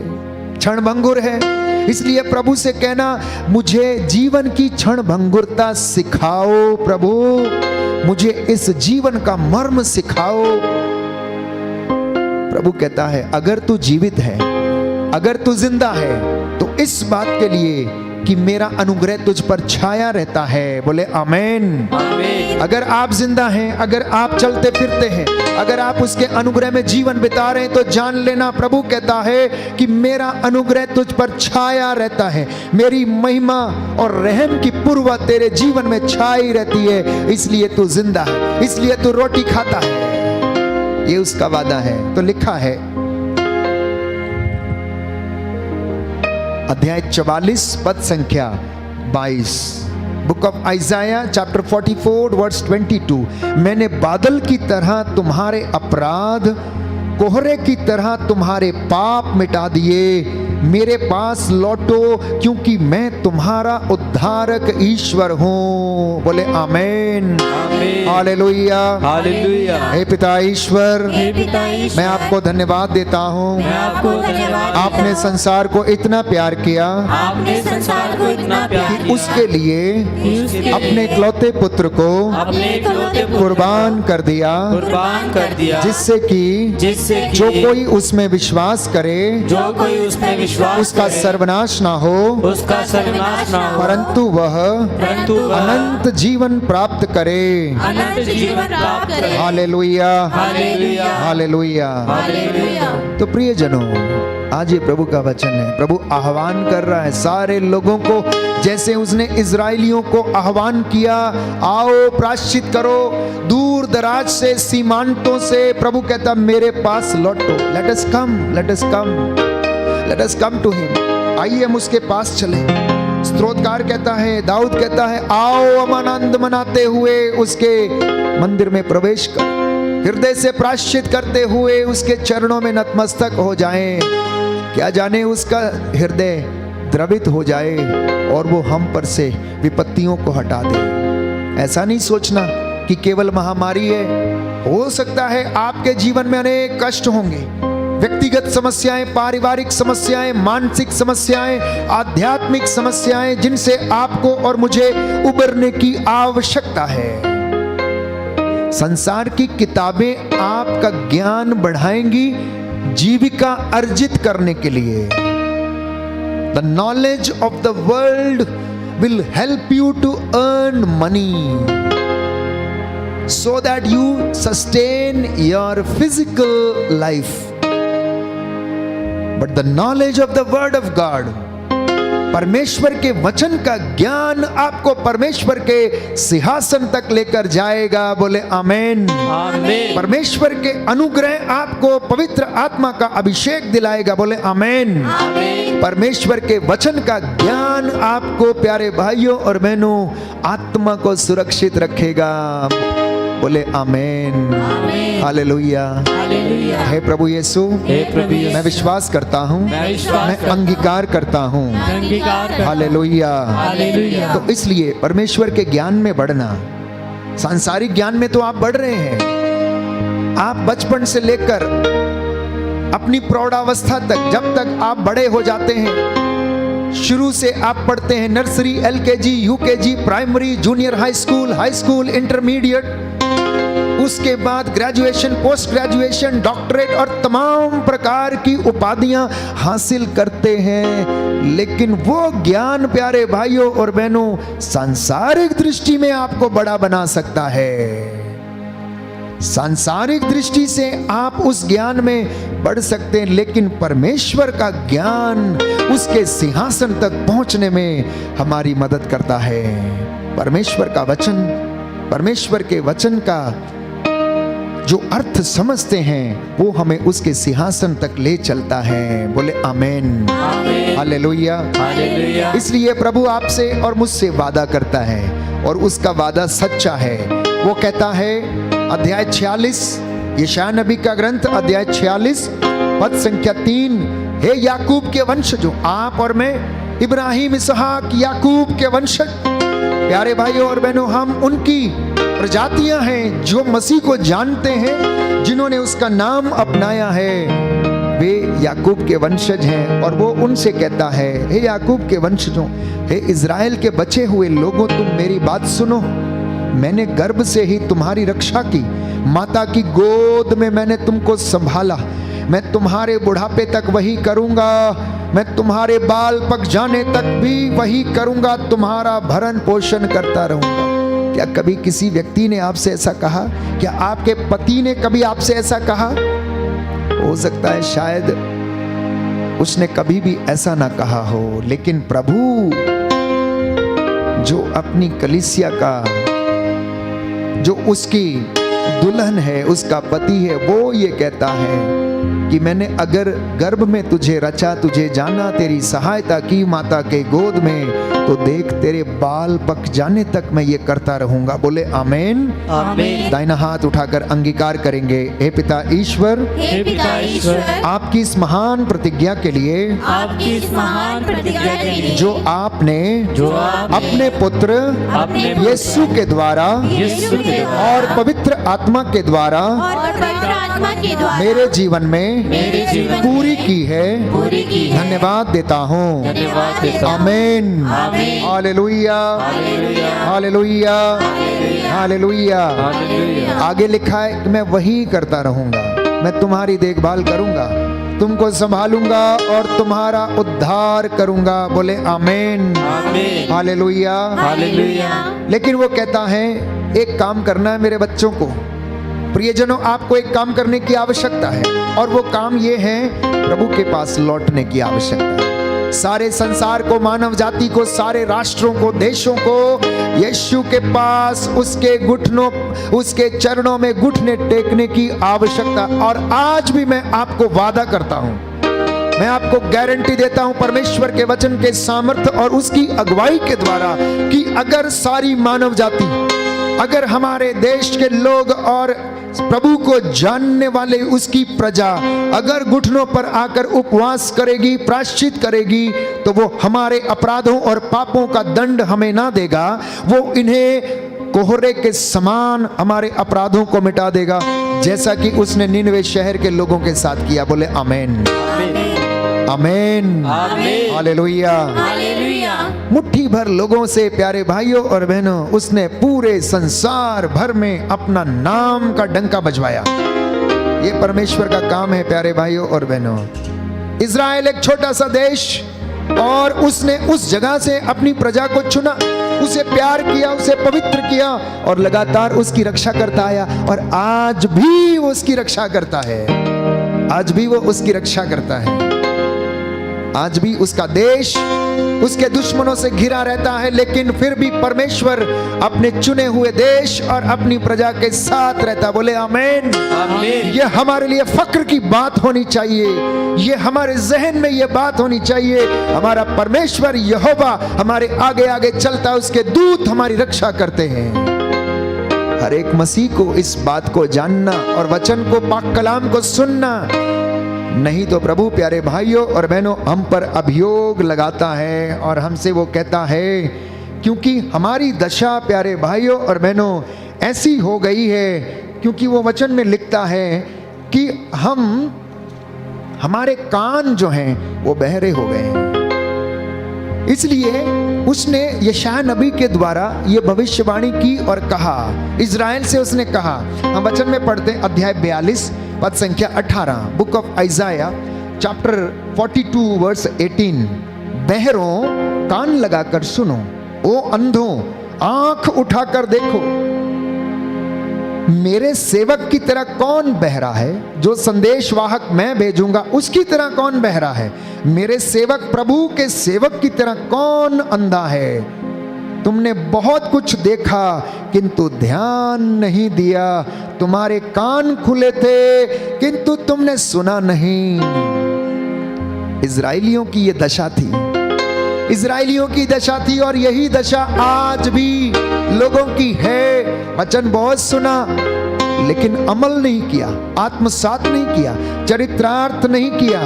क्षणभंगुर है। इसलिए प्रभु से कहना, मुझे जीवन की क्षणभंगुरता सिखाओ प्रभु, मुझे इस जीवन का मर्म सिखाओ। प्रभु कहता है, अगर तू जीवित है, अगर तू जिंदा है, तो इस बात के लिए कि मेरा अनुग्रह तुझ पर छाया रहता है। बोले आमेन। आमीन। अगर आप जिंदा हैं, अगर आप चलते फिरते हैं, अगर आप उसके अनुग्रह में जीवन बिता रहे हैं, तो जान लेना, प्रभु कहता है कि मेरा अनुग्रह तुझ पर छाया रहता है। मेरी महिमा और रहम की पूर्वा तेरे जीवन में छाई रहती है। इसलिए तू जिंदा है, इसलिए तू रोटी खाता है। ये उसका वादा है। तो लिखा है अध्याय 44 पद संख्या 22, book of Isaiah chapter 44 verse 22, मैंने बादल की तरह तुम्हारे अपराध, कोहरे की तरह तुम्हारे पाप मिटा दिए। मेरे पास लौटो, क्योंकि मैं तुम्हारा उद्धारक ईश्वर हूँ। बोले आमेन। आमीन। हालेलुया, हालेलुया। हे पिता ईश्वर, हे पिता ईश्वर, मैं आपको धन्यवाद देता हूँ। मैं आपको धन्यवाद आपने देता संसार को इतना प्यार किया हूँ। आपने संसार को इतना प्यार कि किया उसके लिए उसके लिए अपने इकलौते पुत्र को अपने इकलौते पुत्र कुर्बान कर दिया, कुर्बान कर दिया, जिससे कि जो कोई उसमें विश्वास करे, जो कोई उसमें विश्वास उसका करे, सर्वनाश ना हो, उसका सर्वनाश ना हो, परंतु वह अनंत जीवन प्राप्त करे। अनंत जीवन प्राप्त करे। हालेलुया, हालेलुया, हालेलुया। हालेलुया। तो प्रियजनों, आज ये प्रभु का वचन है। प्रभु आह्वान कर रहा है सारे लोगों को, जैसे उसने इजराइलियों को आह्वान किया, आओ प्रायश्चित करो, दूर दराज से, सीमांतों से। प्रभु कहता, मेरे पास लौटो। Let us come, let us come, let us come to him. आइए हम उसके पास चले। स्तोत्रकार कहता है, दाऊद कहता है, आओ हम आनंद मनाते हुए उसके मंदिर में प्रवेश कर, हृदय से प्रायश्चित करते हुए उसके चरणों में नतमस्तक हो जाएं। क्या जाने उसका हृदय द्रवित हो जाए और वो हम पर से विपत्तियों को हटा दे। ऐसा नहीं सोचना कि केवल महामारी है। हो सकता है आपके जीवन में अनेक कष्ट होंगे, व्यक्तिगत समस्याएं, पारिवारिक समस्याएं, मानसिक समस्याएं, आध्यात्मिक समस्याएं, जिनसे आपको और मुझे उबरने की आवश्यकता है। संसार की किताबें आपका ज्ञान बढ़ाएंगी जीविका अर्जित करने के लिए। The knowledge of the world will help you to earn money so that you sustain your physical life. But the knowledge of the word of God, परमेश्वर के वचन का ज्ञान आपको परमेश्वर के सिंहासन तक लेकर जाएगा। बोले आमेन। आमीन। परमेश्वर के अनुग्रह आपको पवित्र आत्मा का अभिषेक दिलाएगा। बोले आमेन। आमीन। परमेश्वर के वचन का ज्ञान आपको प्यारे भाइयों और बहनों आत्मा को सुरक्षित रखेगा। बोले आमेन। हालेलुया। हालेलुया। हे प्रभु यीशु, हे प्रभु यीशु, मैं विश्वास करता हूँ, मैं विश्वास मैं करता हूँ, अंगीकार करता हूँ। अंगीकार करता हूँ। हालेलुया। हालेलुया। तो इसलिए परमेश्वर के ज्ञान में बढ़ना, सांसारिक ज्ञान में तो आप बढ़ रहे हैं। आप बचपन से लेकर अपनी प्रौढ़ावस्था तक, जब तक आप बड़े हो जाते हैं, शुरू से आप पढ़ते हैं nursery, LKG, UKG, primary, junior high school, intermediate, उसके बाद ग्रेजुएशन, पोस्ट ग्रेजुएशन, डॉक्टरेट और तमाम प्रकार की उपाधियां हासिल करते हैं। लेकिन वो ज्ञान प्यारे भाइयों और बहनों सांसारिक दृष्टि में आपको बड़ा बना सकता है। सांसारिक दृष्टि से आप उस ज्ञान में बढ़ सकते हैं, लेकिन परमेश्वर का ज्ञान उसके सिंहासन तक पहुंचने में हमारी मदद करता है। परमेश्वर का वचन, परमेश्वर के वचन का जो अर्थ समझते हैं वो हमें उसके सिंहासन तक ले चलता है। बोले आमेन। हालेलुया। हालेलुया। इसलिए प्रभु आपसे और मुझसे वादा करता है और उसका वादा सच्चा है। वो कहता है अध्याय 46, यशायाह नबी का ग्रंथ अध्याय 46 पद संख्या 3, हे याकूब के वंशजों, आप और मैं इब्राहिम, इसहाक, याकूब के वंशज, प्यारे भाइयों और बहनों, हम उनकी प्रजातियां हैं जो मसीह को जानते हैं, जिन्होंने उसका नाम अपनाया है। वे याकूब के वंशज हैं और वो उनसे कहता है, हे याकूब के वंशजों, हे इज़राइल के बचे हुए लोगों, तुम मेरी बात सुनो। मैंने गर्भ से ही तुम्हारी रक्षा की, माता की गोद में मैंने तुमको संभाला। मैं तुम्हारे बुढ़ापे तक वही करूंगा, मैं तुम्हारे बाल पक जाने तक भी वही करूंगा, तुम्हारा भरण पोषण करता रहूंगा। क्या कभी किसी व्यक्ति ने आपसे ऐसा कहा? क्या आपके पति ने कभी आपसे ऐसा कहा? हो सकता है शायद उसने कभी भी ऐसा ना कहा हो, लेकिन प्रभु जो अपनी कलीसिया का, जो उसकी दुल्हन है, उसका पति है, वो ये कहता है कि मैंने अगर गर्भ में तुझे रचा, तुझे जाना, तेरी सहायता की माता के गोद में, तो देख तेरे बाल पक जाने तक मैं ये करता रहूंगा। बोले आमेन। आमीन। दाहिना हाथ उठाकर अंगीकार करेंगे। हे पिता ईश्वर, हे पिता ईश्वर, आपकी इस महान प्रतिज्ञा के लिए, आपकी इस महान प्रतिज्ञा के लिए, जो आपने अपने पुत्र यीशु के द्वारा यीशु के द्वारा और पवित्र आत्मा के द्वारा और पवित्र आत्मा के द्वारा मेरे जीवन में मेरे जीवन में पूरी की है, पूरी की है। धन्यवाद देता हूँ। धन्यवाद देता हूँ। आमीन। आमीन। हालेलुया। हालेलुया। हालेलुया। हालेलुया। हालेलुया। आगे लिखा है कि मैं वही करता रहूंगा, मैं तुम्हारी देखभाल करूंगा, तुमको संभालूंगा और तुम्हारा उद्धार करूंगा। बोले आमीन। आमीन। हालेलुया। हालेलुया। लेकिन वो कहता है एक काम करना है मेरे बच्चों को, प्रियजनों, आपको एक काम करने की आवश्यकता है, और वो काम ये है, प्रभु के पास लौटने की आवश्यकता है। सारे संसार को, मानव जाति को, सारे राष्ट्रों को, देशों को यीशु के पास उसके घुटनों, उसके चरणों में घुटने टेकने की आवश्यकता। और आज भी मैं आपको वादा करता हूं, मैं आपको गारंटी देता हूं परमेश्वर के वचन के सामर्थ्य और उसकी अगुवाई के द्वारा, कि अगर सारी मानव जाति, अगर हमारे देश के लोग और प्रभु को जानने वाले उसकी प्रजा अगर घुटनों पर आकर उपवास करेगी, प्रायश्चित करेगी, तो वो हमारे अपराधों और पापों का दंड हमें ना देगा, वो इन्हें कोहरे के समान हमारे अपराधों को मिटा देगा, जैसा कि उसने निनवे शहर के लोगों के साथ किया। बोले आमीन, आमीन, आमीन। हालेलुया। हालेलुया। मुट्ठी भर लोगों से प्यारे भाइयों और बहनों उसने पूरे संसार भर में अपना नाम का डंका बजवाया। ये परमेश्वर का काम है प्यारे भाइयों और बहनों। इज़राइल एक छोटा सा देश, और उसने उस जगह से अपनी प्रजा को चुना, उसे प्यार किया, उसे पवित्र किया और लगातार उसकी रक्षा करता आया। और आज भी वो उसकी रक्षा करता है, आज भी वो उसकी रक्षा करता है। आज भी उसका देश उसके दुश्मनों से घिरा रहता है, लेकिन फिर भी परमेश्वर अपने चुने हुए देश और अपनी प्रजा के साथ रहता। बोले आमीन, आमीन। ये हमारे लिए फक्र की बात होनी चाहिए, ये हमारे जहन में ये बात होनी चाहिए। हमारा परमेश्वर यहोवा हमारे आगे आगे चलता, उसके दूत हमारी रक्षा करते हैं। हर एक मसीह को इस बात को जानना और वचन को, पाक कलाम को सुनना, नहीं तो प्रभु प्यारे भाइयों और बहनों हम पर अभियोग लगाता है और हमसे वो कहता है, क्योंकि हमारी दशा प्यारे भाइयों और बहनों ऐसी हो गई है, क्योंकि वो वचन में लिखता है कि हमारे कान जो हैं वो बहरे हो गए हैं। इसलिए उसने यशायाह नबी के द्वारा ये भविष्यवाणी की और कहा, इज़राइल से उसने कहा। हम वचन में पढ़ते हैं अध्याय 42 पद संख्या 18, book of Isaiah chapter 42 verse 18। बहरों कान लगाकर सुनो, ओ अंधों आंख उठाकर देखो, मेरे सेवक की तरह कौन बहरा है? जो संदेश वाहक मैं भेजूंगा उसकी तरह कौन बहरा है? मेरे सेवक प्रभु के सेवक की तरह कौन अंधा है? तुमने बहुत कुछ देखा किंतु ध्यान नहीं दिया, तुम्हारे कान खुले थे किंतु तुमने सुना नहीं। इजराइलियों की ये दशा थी, इजराइलियों की दशा थी, और यही दशा आज भी लोगों की है। वचन बहुत सुना लेकिन अमल नहीं किया, आत्मसात नहीं किया, चरित्रार्थ नहीं किया।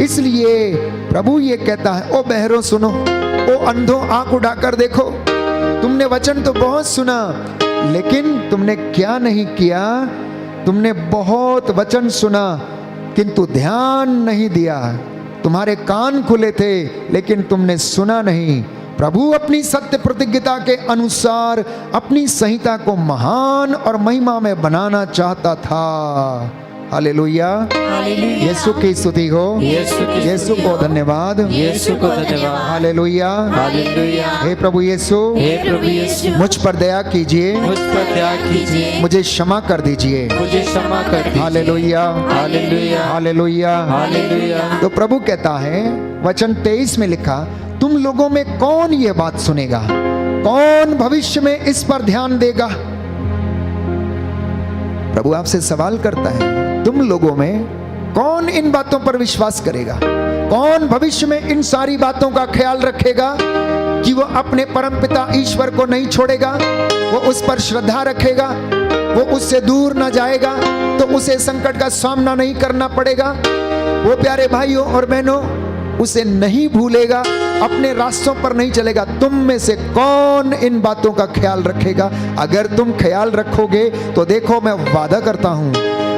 इसलिए प्रभु ये कहता है, ओ बहरों सुनो, ओ अंधों आंख उठाकर देखो, तुमने वचन तो बहुत सुना लेकिन तुमने क्या नहीं किया? तुमने बहुत वचन सुना किंतु ध्यान नहीं दिया, तुम्हारे कान खुले थे लेकिन तुमने सुना नहीं। प्रभु अपनी सत्य प्रतिज्ञता के अनुसार अपनी संहिता को महान और महिमा में बनाना चाहता था। हालेलुया, हालेलुया। यीशु की स्तुति हो, यीशु को धन्यवाद, यीशु को धन्यवाद। हालेलुया, हालेलुया। हे प्रभु यीशु, हे प्रभु यीशु, मुझ पर दया कीजिए, मुझ पर दया कीजिए, मुझे क्षमा कर दीजिए। मुझे क्षमा कर दीजिए। हालेलुया, हालेलुया, हालेलुया, हालेलुया। तो प्रभु कहता है, वचन 23 में लिखा, तुम लोगों में कौन ये बात सुनेगा? कौन भविष्य में इस पर ध्यान देगा? प्रभु आपसे सवाल करता है, तुम लोगों में कौन इन बातों पर विश्वास करेगा? कौन भविष्य में इन सारी बातों का ख्याल रखेगा कि वो अपने परमपिता ईश्वर को नहीं छोड़ेगा, वो उस पर श्रद्धा रखेगा, वो उससे दूर ना जाएगा, तो उसे संकट का सामना नहीं करना पड़ेगा, वो प्यारे भाइयों और बहनों उसे नहीं भूलेगा, अपने रास्तों पर नहीं चलेगा। तुम में से कौन इन बातों का ख्याल रखेगा? अगर तुम ख्याल रखोगे तो देखो, मैं वादा करता हूं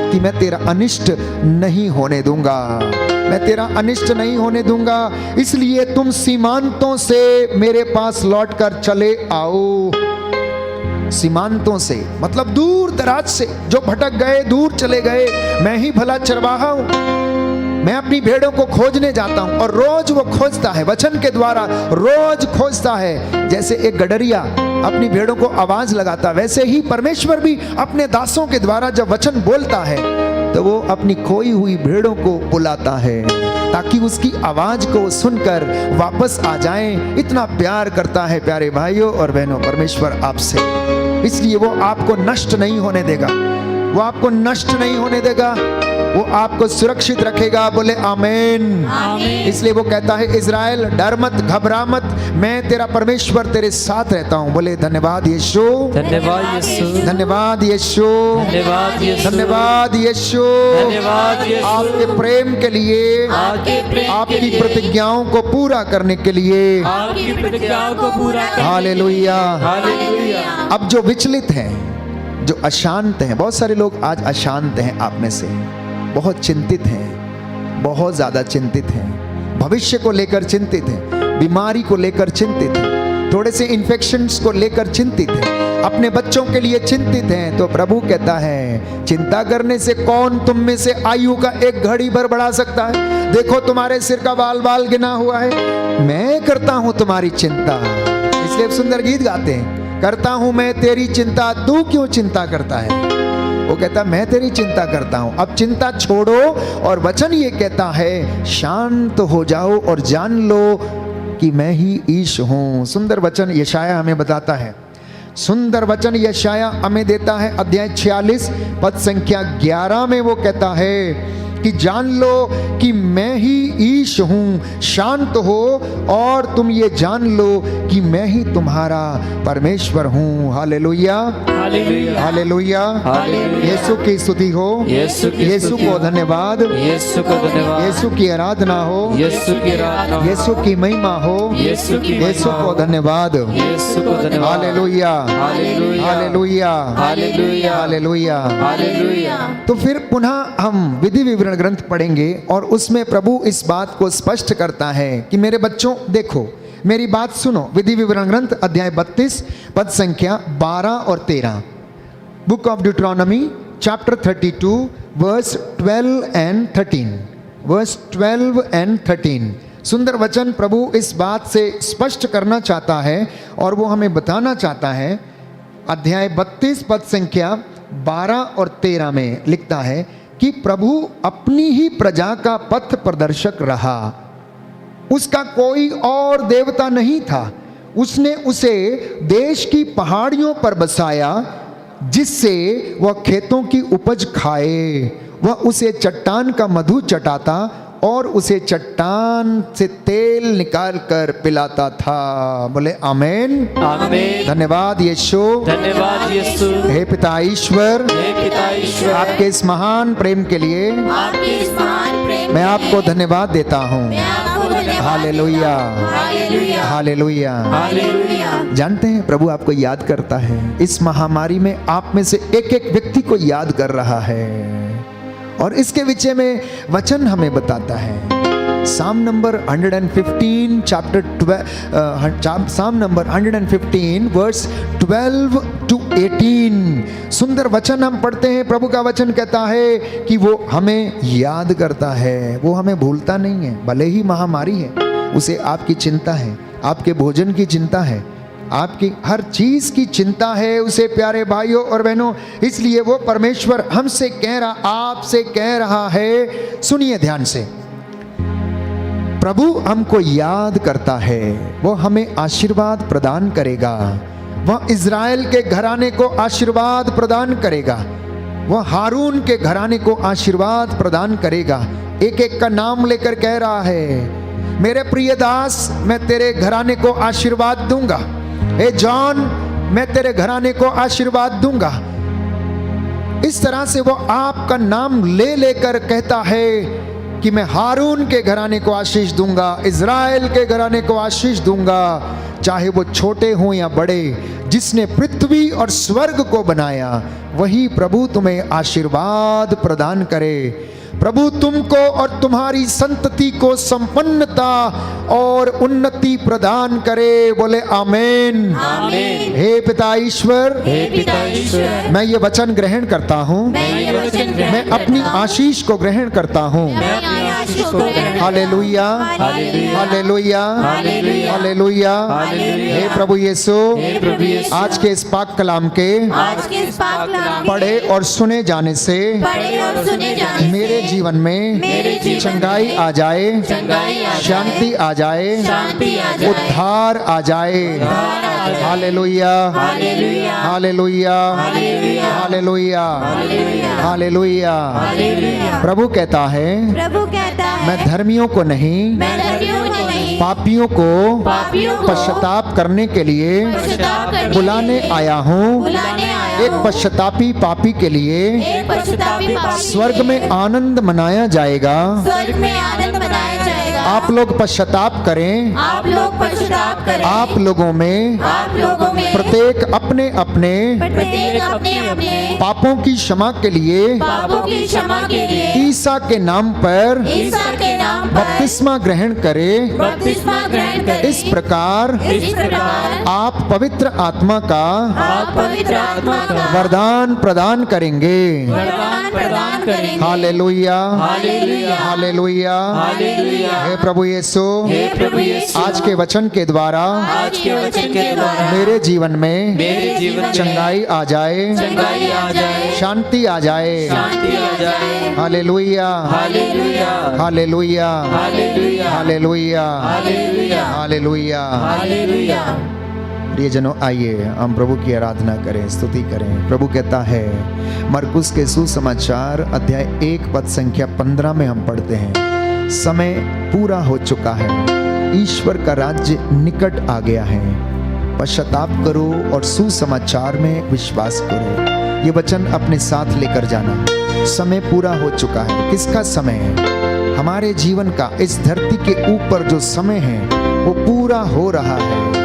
कि मैं तेरा अनिष्ट नहीं होने दूंगा, मैं तेरा अनिष्ट नहीं होने दूंगा। इसलिए तुम सीमांतों से मेरे पास लौटकर चले आओ। सीमांतों से मतलब दूर दराज से, जो भटक गए, दूर चले गए। मैं ही भला चरवाहा हूं, मैं अपनी भेड़ों को खोजने जाता हूं, और रोज वो खोजता है, वचन के द्वारा रोज खोजता है। जैसे एक गडरिया अपनी भेड़ों को आवाज लगाता, वैसे ही परमेश्वर भी अपने दासों के द्वारा जब वचन बोलता है तो वो अपनी खोई हुई भेड़ों को बुलाता है, ताकि उसकी आवाज को सुनकर वापस आ जाएं। इतना प्यार करता है प्यारे भाइयों और बहनों परमेश्वर आपसे, इसलिए वो आपको नष्ट नहीं होने देगा, वो आपको नष्ट नहीं होने देगा। वो आपको सुरक्षित रखेगा। बोले आमीन। आमीन। इसलिए वो कहता है इज़राइल डर मत, घबरा मत, मैं तेरा परमेश्वर तेरे साथ रहता हूँ। बोले धन्यवाद यीशु, धन्यवाद यीशु, धन्यवाद यीशु, धन्यवाद यीशु, धन्यवाद यीशु, धन्यवाद यीशु, आपके प्रेम के लिए, आपके प्रेम आपकी के लिए, प्रतिज्ञाओं को पूरा करने के लिए। आपकी प्रतिज्ञाओं को पूरा करने के लिए। हालेलुया। हालेलुया। अब जो विचलित हैं, जो अशांत हैं, बहुत सारे लोग आज अशांत हैं आप में से, बहुत चिंतित हैं, बहुत ज़्यादा चिंतित हैं, भविष्य को लेकर चिंतित हैं, बीमारी को लेकर चिंतित हैं, थोड़े से इन्फेक्शंस को लेकर चिंतित हैं, अपने बच्चों के लिए चिंतित हैं। तो प्रभु कहता है चिंता करने से कौन तुम में से आयु का एक घड़ी भर बढ़ा सकता है? देखो तुम्हारे सिर का बाल बाल गिना हुआ है, मैं करता हूं तुम्हारी चिंता। इसलिए सुंदर गीत गाते हैं, करता हूं मैं तेरी चिंता, तू क्यों चिंता करता है? वो कहता मैं तेरी चिंता करता हूं। अब चिंता छोड़ो, और वचन ये कहता है शांत हो जाओ और जान लो कि मैं ही ईश हूं। सुंदर वचन यशाया हमें बताता है, सुंदर वचन यशाया हमें देता है। अध्याय 46 पद संख्या 11 में वो कहता है कि जान लो कि मैं ही ईश हूं, शांत हो और तुम ये जान लो कि मैं ही तुम्हारा परमेश्वर हूं। हालेलुया, हालेलुया, हालेलुया, हालेलुया। यीशु की स्तुति हो, यीशु को धन्यवाद, यीशु को धन्यवाद, यीशु की आराधना हो, यीशु की आराधना, यीशु की महिमा हो, यीशु की महिमा यीशु को हो, धन्यवाद, यीशु को धन्यवाद। हालेलुया, हालेलुया, हालेलुया, हालेलुया, हालेलुया। हालेलुया। तो फिर पुनः हम विधि विवरण ग्रंथ पढ़ेंगे और उसमें प्रभु इस बात को स्पष्ट करता है कि मेरे बच्चों देखो, मेरी बात सुनो। विधि विवरण ग्रंथ अध्याय 32 पद संख्या 12 और 13, book of Deuteronomy chapter 32 verse 12 and 13, verse 12 and 13। सुंदर वचन प्रभु इस बात से स्पष्ट करना चाहता है और वो हमें बताना चाहता है। अध्याय 32 पद संख्या 12 और 13 में लिखता है कि प्रभु अपनी ही प्रजा का पथ प्रदर्शक रहा, उसका कोई और देवता नहीं था। उसने उसे देश की पहाड़ियों पर बसाया जिससे वह खेतों की उपज खाए। वह उसे चट्टान का मधु चटाता और उसे चट्टान से तेल निकाल कर पिलाता था। बोले आमीन, आमीन। धन्यवाद यीशु, धन्यवाद यीशु। हे पिता ईश्वर, हे पिता ईश्वर, आपके इस महान प्रेम के लिए आपके इस महान प्रेम मैं आपको धन्यवाद देता हूँ। मैं आपको धन्यवाद हालेलुया, हालेलुया, हालेलुया। हालेलुया। जानते हैं प्रभु आपको याद करता है। इस महामारी में आप में से एक एक व्यक्ति को याद कर रहा है और इसके विषय में वचन हमें बताता है। साम नंबर 115 चैप्टर 12, साम नंबर 115 वर्स 12 to 18। सुंदर वचन हम पढ़ते हैं। प्रभु का वचन कहता है कि वो हमें याद करता है, वो हमें भूलता नहीं है। भले ही महामारी है, उसे आपकी चिंता है, आपके भोजन की चिंता है, आपकी हर चीज की चिंता है उसे, प्यारे भाइयों और बहनों। इसलिए वो परमेश्वर हमसे कह रहा, आपसे कह रहा है, सुनिए ध्यान से। प्रभु हमको याद करता है, वो हमें आशीर्वाद प्रदान करेगा। वह इज़राइल के घराने को आशीर्वाद प्रदान करेगा, वह हारून के घराने को आशीर्वाद प्रदान करेगा। एक एक का नाम लेकर कह रहा है, मेरे प्रिय दास मैं तेरे घराने को आशीर्वाद दूंगा। ए जॉन मैं तेरे घराने को आशीर्वाद दूंगा। इस तरह से वो आपका नाम ले लेकर कहता है कि मैं हारून के घराने को आशीष दूंगा, इज़राइल के घराने को आशीष दूंगा, चाहे वो छोटे हों या बड़े। जिसने पृथ्वी और स्वर्ग को बनाया वही प्रभु तुम्हें आशीर्वाद प्रदान करे। प्रभु तुमको और तुम्हारी संतति को संपन्नता और उन्नति प्रदान करे। बोले आमीन, आमीन। हे पिता ईश्वर, हे पिता ईश्वर, मैं ये वचन ग्रहण करता हूँ, मैं अपनी आशीष को ग्रहण करता हूँ। हालेलुया, हालेलुया, हालेलुया, हालेलुया, हालेलुया। हालेलुया। हे प्रभु यीशु, हे प्रभु यीशु, आज के इस पाक कलाम के आज के इस पाक कलाम पढ़े और सुने जाने से पढ़े और सुने जाने मेरे से जीवन में मेरे जीवन चंगाई आ जाए, चंगाई आ जाए, शांति आ जाए, शांति आ जाए, उद्धार आ जाए। उद्धार आ हालेलुया, हालेलुया, हालेलुया, हालेलुया, हालेलुया। प्रभु कहता है, प्रभु कहता है, मैं धर्मियों को नहीं मैं धर्मियों को नहीं, पापियों को पापियों को पश्चाताप करने के लिए पश्चाताप करने बुलाने के लिए आया हूँ। बुलाने आया एक हूँ। पश्चातापी पापी के लिए एक पश्चातापी पापी स्वर्ग में आनंद मनाया जाएगा। स्वर्ग में आनंद मनाया जाएगा। आप लोग पश्चाताप करें। आप लोग पश्चाताप करें। आप लोगों में आप लोगों में प्रत्येक अपने अपने प्रत्येक अपने अपने पापों की क्षमा के लिए पापों की क्षमा के लिए ईसा के नाम पर ईसा के नाम पर बपतिस्मा ग्रहण करे। बपतिस्मा ग्रहण करें। इस प्रकार इस प्रकार आप पवित्र आत्मा का आप पवित्र आत्मा का वरदान प्रदान करेंगे। वरदान प्रदान करेंगे। हालेलुया, हालेलुया, हालेलुया, हालेलुया। हे प्रभु यीशु, हे प्रभु यीशु, आज के वचन के द्वारा आज के वचन के द्वारा मेरे जीवन में मेरे जीवन में चंगाई आ जाए, चंगाई आ जाए, शांति आ जाए। शांति आ जाए। हालेलुया, हालेलुया, हालेलुया, हालेलुया, हालेलुया, हालेलुया, हालेलुया। हालेलुया। प्रियजनों, आइए हम प्रभु की आराधना करें, स्तुति करें। प्रभु कहता है, मरकुस के सुसमाचार अध्याय 1 पद संख्या 15 में हम पढ़ते हैं, समय पूरा हो चुका है, ईश्वर का राज्य निकट आ गया है, पश्चाताप करो और सुसमाचार में विश्वास करो। ये वचन अपने साथ लेकर जाना। समय पूरा हो चुका है। किसका समय है? हमारे जीवन का, इस धरती के ऊपर जो समय है वो पूरा हो रहा है।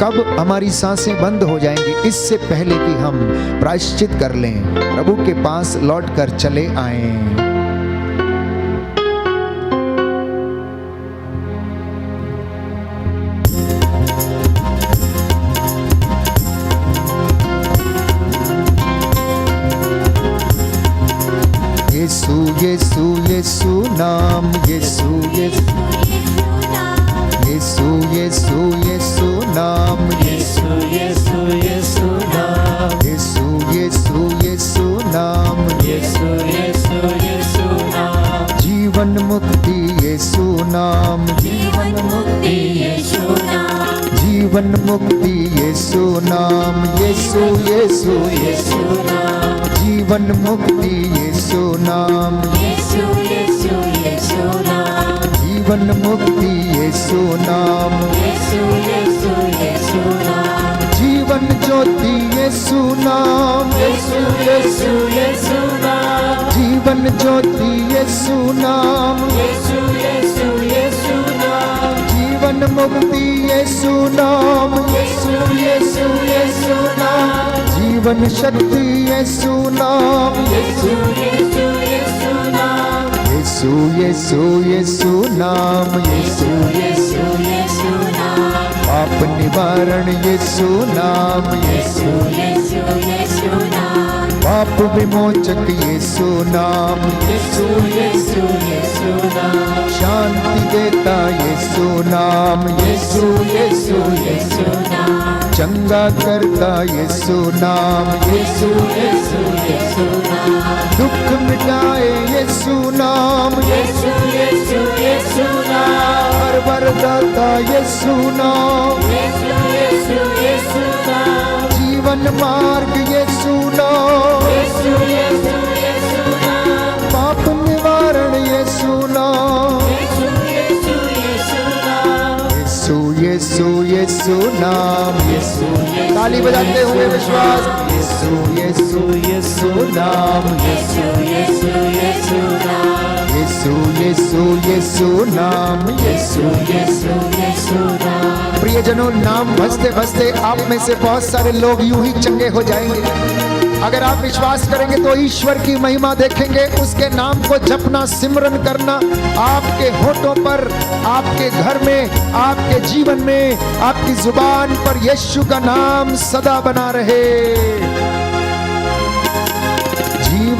कब हमारी सांसें बंद हो जाएंगी, इससे पहले कि हम प्रायश्चित कर लें, प्रभु के पास लौट कर चले आएं। यीशु यीशु यीशु नाम, यीशु यीशु यीशु यीशु यीशु नाम, यीशु यीशु यीशु नाम, यीशु यीशु यीशु नाम, यीशु यीशु यीशु नाम, जीवन मुक्ति यीशु नाम, जीवन मुक्ति यीशु नाम, जीवन मुक्ति यीशु नाम, यीशु यीशु यीशु नाम, जीवन मुक्ति यीशु नाम, यीशु यीशु यीशु नाम, जीवन मुक्ति यीशु नाम, यीशु यीशु यीशु नाम, जीवन ज्योति यीशु नाम, यीशु यीशु यीशु नाम, जीवन ज्योति यीशु नाम, यीशु यीशु यीशु नाम, जीवन मुक्ति यीशु नाम, यीशु यीशु यीशु नाम, जीवन शक्ति यीशु नाम, यीशु यीशु यीशु नाम, यीशु यीशु यीशु नाम, यीशु यीशु यीशु नाम, पाप निवारण यीशु नाम, यीशु यीशु यीशु नाम, पाप विमोचक यीशु नाम, यीशु यीशु यीशु नाम, शांति देता यीशु नाम, यीशु यीशु यीशु नाम, चंगा करता यीशु नाम, यीशु यीशु यीशु नाम, दुख मिटाए यीशु नाम, यीशु यीशु यीशु नाम, हर वरदाता यीशु नाम, यीशु यीशु यीशु नाम, जीवन मार्ग यीशु नाम, यीशु यीशु यीशु नाम, पाप निवारण यीशु नाम, यीशु यीशु यीशु नाम, यीशु यीशु यीशु नाम, यीशु ताली बजाते हुए विश्वास, यीशु यीशु यीशु नाम, यीशु यीशु यीशु नाम, यीशु यीशु यीशु नाम, यीशु यीशु यीशु नाम, प्रियजनों, नाम भजते भजते आप में से बहुत सारे लोग यूं ही चंगे हो जाएंगे। अगर आप विश्वास करेंगे तो ईश्वर की महिमा देखेंगे। उसके नाम को जपना, सिमरन करना आपके होठों पर, आपके घर में, आपके जीवन में, आपकी जुबान पर यीशु का नाम सदा बना रहे। जीवन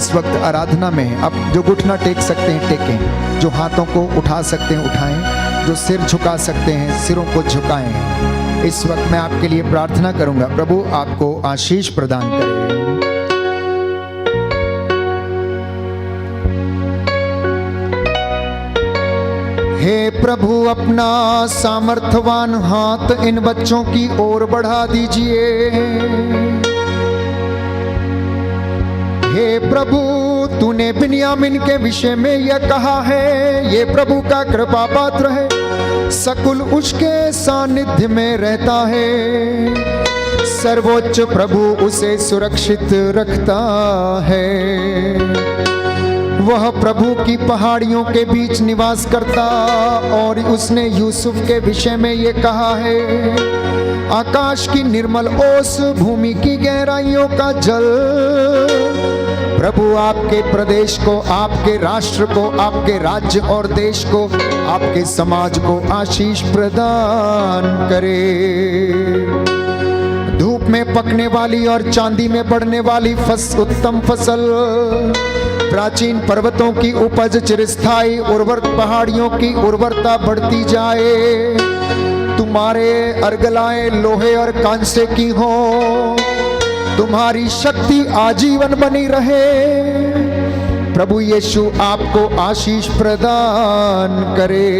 इस वक्त आराधना में अब जो घुटना टेक सकते हैं टेकें, जो हाथों को उठा सकते हैं उठाएं, जो सिर झुका सकते हैं सिरों को झुकाएं। इस वक्त मैं आपके लिए प्रार्थना करूंगा, प्रभु आपको आशीष प्रदान करें। हे प्रभु, अपना सामर्थ्यवान हाथ इन बच्चों की ओर बढ़ा दीजिए। हे प्रभु, तूने बिन्यामीन के विषय में यह कहा है, ये प्रभु का कृपा पात्र है, सकुल उसके सानिध्य में रहता है, सर्वोच्च प्रभु उसे सुरक्षित रखता है। वह प्रभु की पहाड़ियों के बीच निवास करता, और उसने यूसुफ के विषय में ये कहा है, आकाश की निर्मल ओस, भूमि की गहराइयों का जल। प्रभु आपके प्रदेश को, आपके राष्ट्र को, आपके राज्य और देश को, आपके समाज को आशीष प्रदान करे। धूप में पकने वाली और चांदी में बढ़ने वाली उत्तम फसल, प्राचीन पर्वतों की उपज, चिरस्थायी उर्वर पहाड़ियों की उर्वरता बढ़ती जाए। तुम्हारे अर्गलाएं लोहे और कांसे की हो, तुम्हारी शक्ति आजीवन बनी रहे। प्रभु यीशु आपको आशीष प्रदान करे।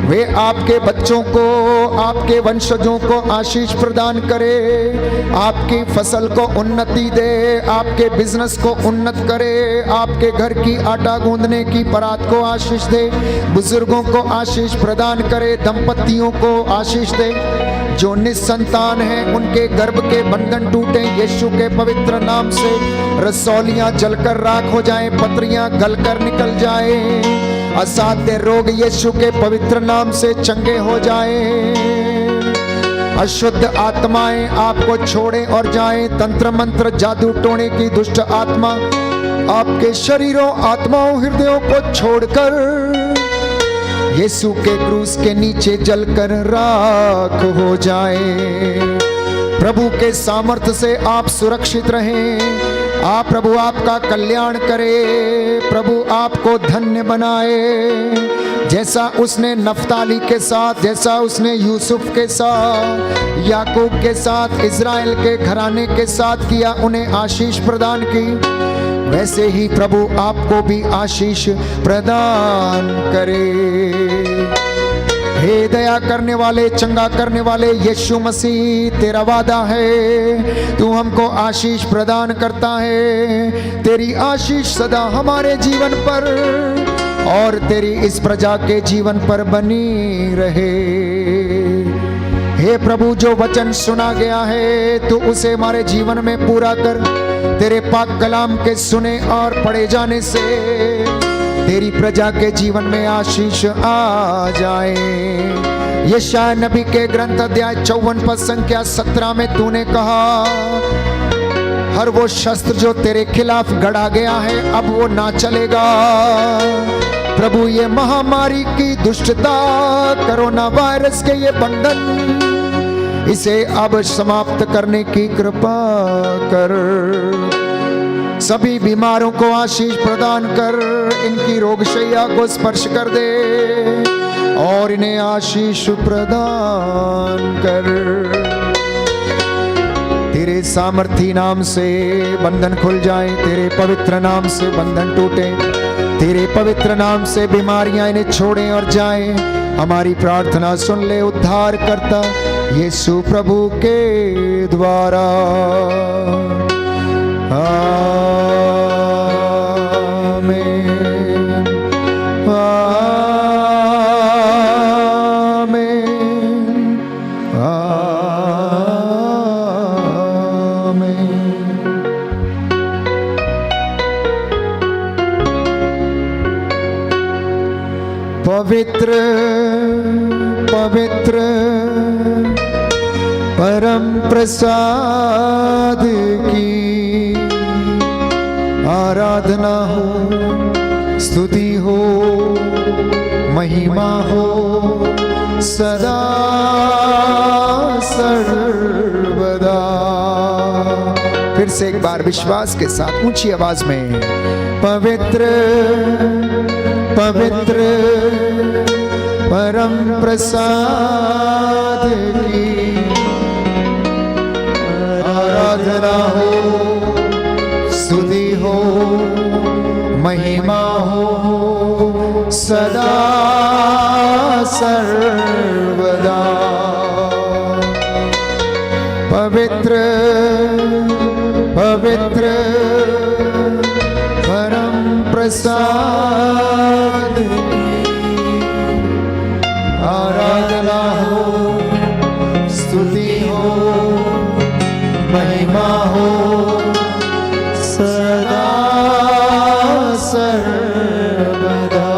वे आपके बच्चों को, आपके वंशजों को आशीष प्रदान करे, आपकी फसल को उन्नति दे, आपके बिजनेस को उन्नत करे, आपके घर की आटा गूंदने की परात को आशीष दे, बुजुर्गों को आशीष प्रदान करे, दंपतियों को आशीष दे। जो निसंतान हैं उनके गर्भ के बंधन टूटे यीशु के पवित्र नाम से। रसौलियां जलकर राख हो जाएं, पत्रियां गलकर निकल जाएं, असाध्य रोग यीशु के पवित्र नाम से चंगे हो जाएं। अशुद्ध आत्माएं आपको छोड़े और जाएं। तंत्र मंत्र जादू टोने की दुष्ट आत्मा आपके शरीरों, आत्माओं, हृदयों को छोड़कर यीशु के क्रूस के नीचे जलकर राख हो जाए। प्रभु के सामर्थ्य से आप सुरक्षित रहें। आप प्रभु आपका कल्याण करे, प्रभु आपको धन्य बनाए। जैसा उसने नफ्ताली के साथ, जैसा उसने यूसुफ के साथ, याकूब के साथ, इज़राइल के घराने के साथ किया, उन्हें आशीष प्रदान की, वैसे ही प्रभु आपको भी आशीष प्रदान करे। हे दया करने वाले, चंगा करने वाले यीशु मसीह, तेरा वादा है, तू हमको आशीष प्रदान करता है। तेरी आशीष सदा हमारे जीवन पर और तेरी इस प्रजा के जीवन पर बनी रहे। हे प्रभु, जो वचन सुना गया है तू उसे हमारे जीवन में पूरा कर। तेरे पाक कलाम के सुने और पढ़े जाने से तेरी प्रजा के जीवन में आशीष आ जाए। यशायाह नबी के ग्रंथ अध्याय 54 पद संख्या 17 में तूने कहा, हर वो शस्त्र जो तेरे खिलाफ गढ़ा गया है अब वो ना चलेगा। प्रभु, ये महामारी की दुष्टता, कोरोना वायरस के ये बंधन, इसे अब समाप्त करने की कृपा कर। सभी बीमारों को आशीष प्रदान कर, इनकी रोगशैया को स्पर्श कर दे और इन्हें आशीष प्रदान कर। तेरे सामर्थी नाम से बंधन खुल जाए, तेरे पवित्र नाम से बंधन टूटे, तेरे पवित्र नाम से बीमारियां इन्हें छोड़ें और जाएं। हमारी प्रार्थना सुन ले उद्धार करता यीशु प्रभु के द्वारा। आमीन, आमीन, आमीन। पवित्र पवित्र परम प्रसाद की आराधना हो, स्तुति हो, महिमा हो सदा सर्वदा। फिर से एक बार विश्वास के साथ ऊंची आवाज में, पवित्र पवित्र परम प्रसाद की आराधना हो, स्तुति हो, महिमा हो सदा सर्वदा। पवित्र पवित्र परम प्रसाद आराधना हो, स्तुति हो, महिमा हो सदा सर्वदा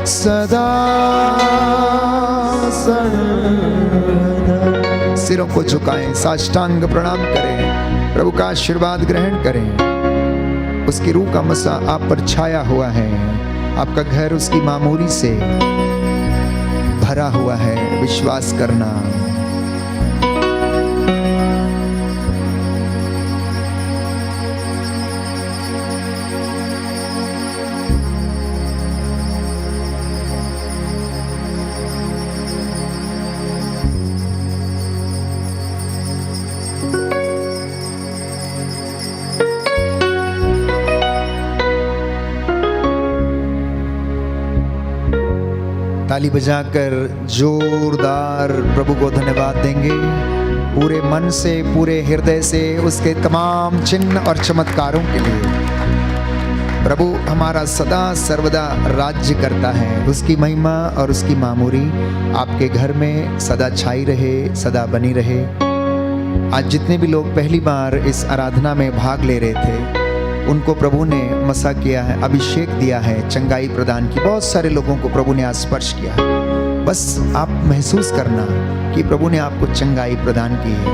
सदा सर्वदा। सिरों को झुकाएं, साष्टांग प्रणाम करें, प्रभु का आशीर्वाद ग्रहण करें। उसकी रूह का मसा आप पर छाया हुआ है, आपका घर उसकी मामूरी से भरा हुआ है। विश्वास करना। ताली बजाकर जोरदार प्रभु को धन्यवाद देंगे, पूरे मन से, पूरे हृदय से, उसके तमाम चिन्ह और चमत्कारों के लिए। प्रभु हमारा सदा सर्वदा राज्य करता है, उसकी महिमा और उसकी मामूरी आपके घर में सदा छाई रहे, सदा बनी रहे। आज जितने भी लोग पहली बार इस आराधना में भाग ले रहे थे, उनको प्रभु ने मसा किया है, अभिषेक दिया है, चंगाई प्रदान की। बहुत सारे लोगों को प्रभु ने आज स्पर्श किया है। बस आप महसूस करना कि प्रभु ने आपको चंगाई प्रदान की है।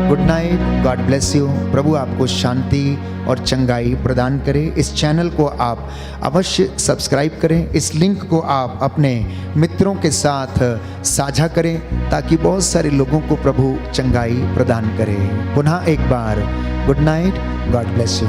Good night, God bless you. प्रभु आपको शांति और चंगाई प्रदान करे। इस चैनल को आप अवश्य सब्सक्राइब करें, इस लिंक को आप अपने मित्रों के साथ साझा करें, ताकि बहुत सारे लोगों को प्रभु चंगाई प्रदान करे। पुनः एक बार good night, God bless you.